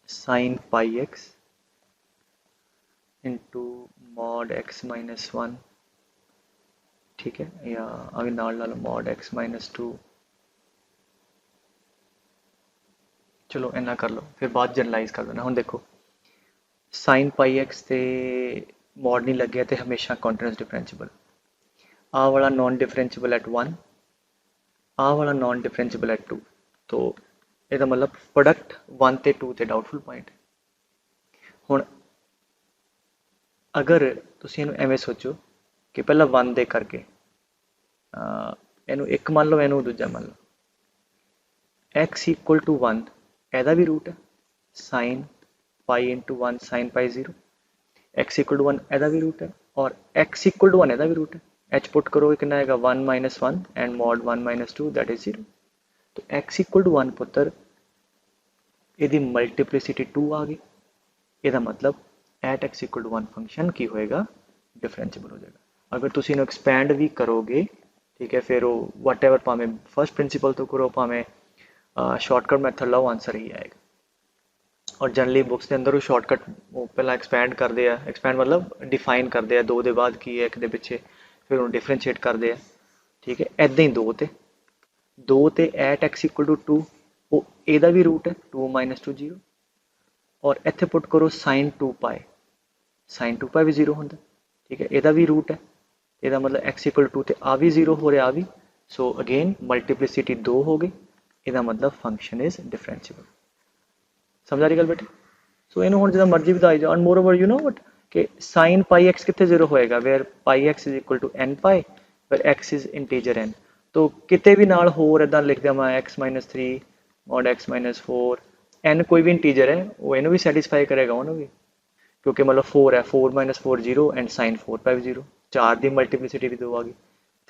sin pi x into mod x minus 1, ठीक है, या अभी नाल ला लो mod x minus 2, चलो इन्ना कर लो, फिर बाद जनरलाइज कर देना। हम देखो sin pi x ਤੇ mod नहीं लग गया तो हमेशा कॉन्टिन्यूस डिफरेंशिएबल, आ वाला नॉन डिफरेंशिएबल एट 1, आ वाला नॉन डिफरेंशिएबल एट 2, तो ਇਹਦਾ मतलब प्रोडक्ट 1 ਤੇ 2 ਤੇ डाउटफुल पॉइंट। ਹੁਣ अगर ਤੁਸੀਂ ਇਹਨੂੰ ਐਵੇਂ ਸੋਚੋ ਕਿ ਪਹਿਲਾਂ 1 ਦੇ ਕਰਕੇ ਇਹਨੂੰ ਇੱਕ ਮੰਨ ਲਓ, ਇਹਨੂੰ ਦੂਜਾ ਮੰਨ ਲਓ, x ਇਕੁਅਲ ਟੂ 1 ਇਹਦਾ ਵੀ ਰੂਟ ਹੈ, sin pi into 1 sin pi 0, x equal to 1 ਇਹਦਾ ਵੀ रूट है, और x इक्वल टू 1 ਇਹਦਾ ਵੀ रूट है, h पुट करोगे कितना आएगा 1 minus 1 and mod 1 minus 2 that is 0, तो x इक्वल टू 1 पुत्र ਇਹਦੀ मल्टीप्लिसिटी 2 आ गई, ਇਹਦਾ मतलब at x equal to 1 function की होएगा डिफरेंशिएबल हो जाएगा। अगर तुम इन्हें एक्सपैंड भी करोगे, ठीक है, फिर वो वट एवर भावें फर्स्ट प्रिंसिपल तो करो, भावें शॉर्टकट मैथड लाओ, आंसर ही आएगा। और जनरली बुक्स के अंदर वो शॉर्टकट वो पहला एक्सपैंड करते हैं, एक्सपैंड मतलब डिफाइन करते हैं, 2 के बाद की है, एक दे पिछे फिर उन्हें डिफरेंशिएट करते हैं, ठीक है, ऐदा ही 2 ते एट एक्स इक्वल टू 2, वो एदा भी रूट है 2 माइनस 2 0, और इत्थे पुट करो साइन 2 पाई, साइन 2 पाई भी 0 होंगे, ठीक है, एदा भी रूट है, एदा मतलब एक्स इक्वल टू 2 ते आ भी 0 हो रहा, आ भी, सो अगेन मल्टीप्लिसिटी 2 हो गई, एदा मतलब फंक्शन इज डिफरेंशिएबल। समझा रही गल बेटे? सो इन्हों हम जिदा मर्जी बताई जाओ, and moreover you know what कि साइन पाई एक्स कितने 0 होएगा, where pi x is equal to n pi, where x is integer n, तो कितने भी नाल होर इदा लिख दें मैं x minus 3 mod x minus 4, n कोई भी इंटीजर है वो इन्हों भी सैटिस्फाई करेगा उन्होंने भी, क्योंकि मतलब 4 है, 4 माइनस 4 0 एंड साइन 4 पाई 0, 4 की मल्टीप्लिसिटी भी 2 आ गई,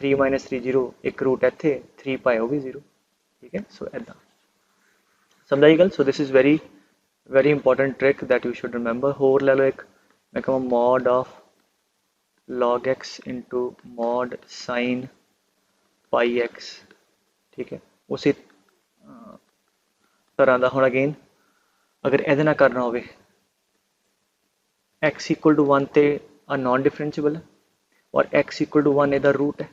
3 माइनस 3 0, एक रूट इत्थे 3 पाई वो भी 0, ठीक है, सो इदा समझाई गल। So this is very important trick that you should remember. होर ले लो एक, मैं कहूँ mod of log x into mod sine pi x, ठीक है, उसी तरह का हम अगेन अगर ये ना करना हो, x इक्वल टू 1 ते आ नॉन डिफरेंशिएबल है, और x इक्वल टू 1 इधर रूट है,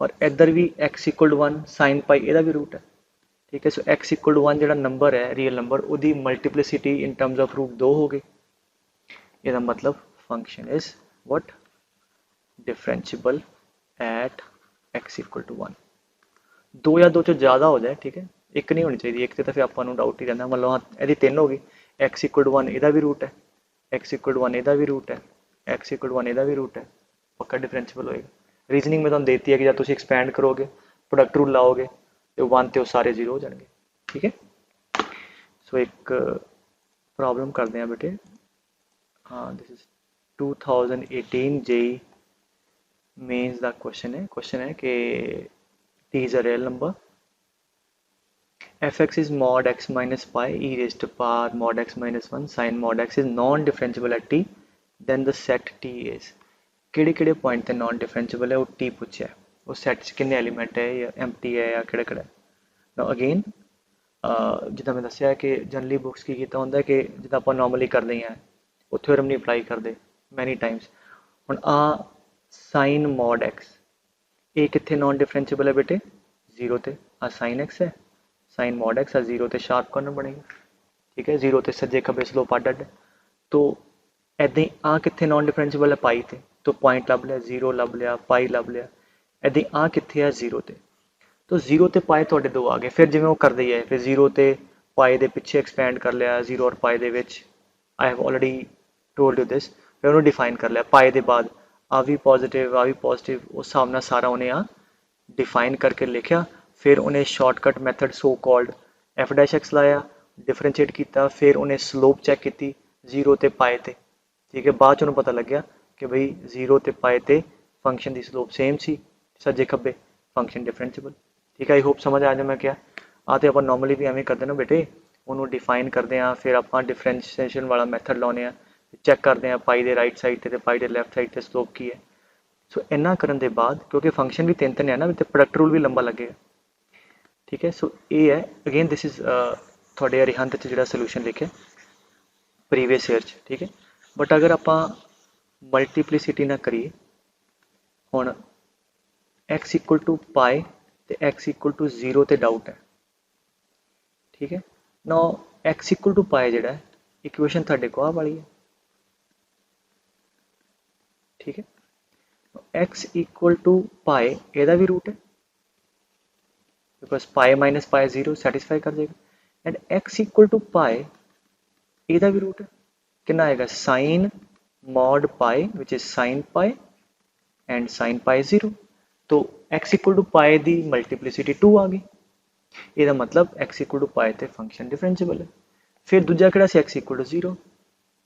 और इधर भी x equal to 1 sine pi इधर भी रूट है, ठीक है, सो x इक्वल टू 1 जो नंबर है रियल नंबर, उसकी multiplicity in terms of root 2 हो गई, इसका मतलब function is what differentiable at x equal to 1। 2 या 2 से ज़्यादा हो जाए, ठीक है, एक नहीं होनी चाहिए, एक तो फिर आपको डाउट ही रहना, मतलब हाँ यदि 3 हो गई, x इक्वल टू 1 इसका भी रूट है, x इक्वल टू 1 इसका भी रूट है, x इक्वल टू 1 इसका भी रूट है, पक्का डिफरेंशिएबल होएगा। रीजनिंग में तुम देती है कि जब तुम एक्सपैंड करोगे प्रोडक्ट रूल लाओगे तो 1 तो सारे 0 हो जाएंगे, ठीक है। सो एक प्रॉब्लम करते हैं बेटे, हाँ दिस इज 2018 जेई मेंस का क्वेश्चन है कि t is a real number, fx is mod x minus pi e raised to power mod x minus 1 sin mod x is non-differentiable at t, then the set t is ਕਿਹੜੇ point ते non differentiable है, वो t पूछा है, वो set कितने element है या एम्प्टी है या किहड़ा ना अगेन जिदा मैं दसिया कि जनरली बुक्स की कीता होंदा है कि जिदा आप नॉर्मली करते हैं वो थ्योरम नहीं अप्लाई करते मैनी टाइम्स। हुण आ साइन मॉड एक्स ये कितने नॉन डिफरेंशिएबल है बेटे 0 ते, आ साइन एक्स है, साइन मॉड एक्स आ 0 ते शार्प कॉर्नर बनेगा, ठीक है, 0 ते सज्जे खब्बे स्लोप अड अड, तो ऐदा ही आ कितने नॉन डिफरेंशिएबल है पाई ते, तो पॉइंट लभ लिया, 0 लभ लिया, पाई लभ लिया, ਇੱਦਾਂ ਆ ਕਿੱਥੇ ਆ 0 ਤੇ, तो 0 ਤੇ ਪਾਏ ਤੁਹਾਡੇ ਦੋ ਆ ਗਏ। ਫਿਰ ਜਿਵੇਂ ਉਹ ਕਰਦੇ ਹੀ ਹੈ, ਫਿਰ 0 ਤੇ ਪਾਏ ਦੇ ਪਿੱਛੇ ਐਕਸਪੈਂਡ ਕਰ ਲਿਆ 0 ਔਰ ਪਾਏ ਦੇ ਵਿੱਚ। I have already told you ਦਿਸ। ਫਿਰ ਉਹਨੂੰ ਡਿਫਾਈਨ ਕਰ ਲਿਆ ਪਾਏ ਦੇ ਬਾਅਦ ਆ ਵੀ ਪੋਜ਼ਿਟਿਵ ਆ ਵੀ ਪੋਜ਼ਿਟਿਵ, ਉਸ ਹਿਸਾਬ ਨਾਲ ਸਾਰਾ ਉਹਨੇ ਆ डिफाइन करके लिखा। फिर उन्हें shortcut method so called F dash x लाया, डिफरेंशिएट किया, फिर उन्हें स्लोप चेक की 0 ते पाए ते, ठीक है। बाद च पता लग गया कि भाई 0 ते पाए ते फंक्शन की स्लोप सेम सी, सज्जे खब्बे फंक्शन डिफरेंशिएबल, ठीक है। आई होप समझ आ जाए मैं क्या आ। तो आप नॉर्मली भी एवं करते ना बेटे, उन्होंने डिफाइन करते हैं, फिर आप डिफरेंशिएशन वाला मैथड लाने, चेक करते हैं पाई के राइट साइड से पाई के लैफ्ट साइड से स्लोप की है। सो इन्ना करन दे बाद, क्योंकि फंक्शन भी तीन तीन है ना, तो प्रोडक्ट रूल भी लंबा लगेगा, ठीक है। सो ये है अगेन दिस इज थोड़े अरिहंत च जिहड़ा सोल्यूशन लिखे प्रीवियस ईयर च, ठीक है। बट अगर आप मल्टीप्लिसिटी ना करिए, हुण एक्स इक्वल टू पाए तो एक्स इक्वल टू 0 ते डाउट है, ठीक है। नो एक्स इक्वल टू पाए जिहड़ा इक्वेशन तुहाडे को आ वाली है, ठीक है। x इक्वल टू पाए एदा भी रूट है, बिकॉज पाए माइनस पाए 0 सैटिस्फाई कर जाएगा। एंड x इक्वल टू पाए एदा भी रूट है, कितना आएगा साइन मॉड पाए which is sine pi and sine pi 0। तो x इक्वल टू पाए दी मल्टीप्लिसिटी 2 आ गई, ਇਹਦਾ मतलब x इक्वल टू पाए ते फंक्शन डिफरेंशिएबल है। फिर दूजा किहड़ा सी x equal to 0,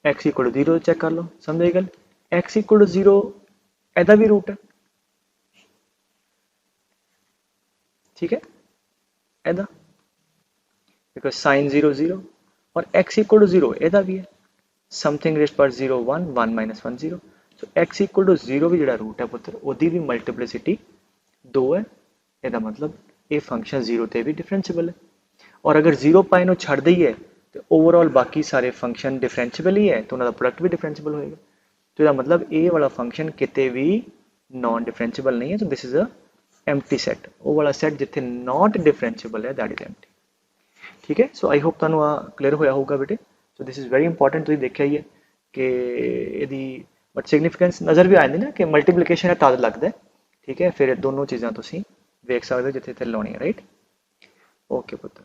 x equal to 0 check कर लो, समझ गल। x इक्वल टू 0 एदा भी रूट है, ठीक है, एदा बिकॉज साइन 0 0 और x इक्वल टू 0 एदा भी है, समथिंग रेस्ट पर 0 1 1 minus 1 0। So x equal to 0 भी जो रूट है पुत्र ओदी भी मल्टीप्लिसिटी 2 है, एदा मतलब ये फंक्शन 0 ते भी डिफरेंशिएबल है। और अगर 0 पाए नो छड़ दईए तो ओवरऑल बाकी सारे फंक्शन डिफरेंशिएबल ही है, तो उनका प्रोडक्ट भी डिफरेंशिएबल होएगा। तो यह मतलब ए वाला फंक्शन किते भी नॉन डिफरेंशिएबल नहीं है। तो this is a empty set, वो वाला सेट जिथे नॉट डिफरेंशिएबल है दैट इज एम्प्टी, ठीक है। सो आई होप तुहानू आ क्लीयर होया होगा बेटे। सो दिस इज वेरी इंपॉर्टेंट, तुसीं देखिया ही है कि यदि बट सिग्निफिकेंस नज़र भी आ जाती ना कि मल्टीप्लिकेशन है तद लगता है, ठीक है। फिर दोनों चीज़ां तुसीं वेख सकते हो जिथे इत्थे लाउणी है, राइट। ओके पुत्र।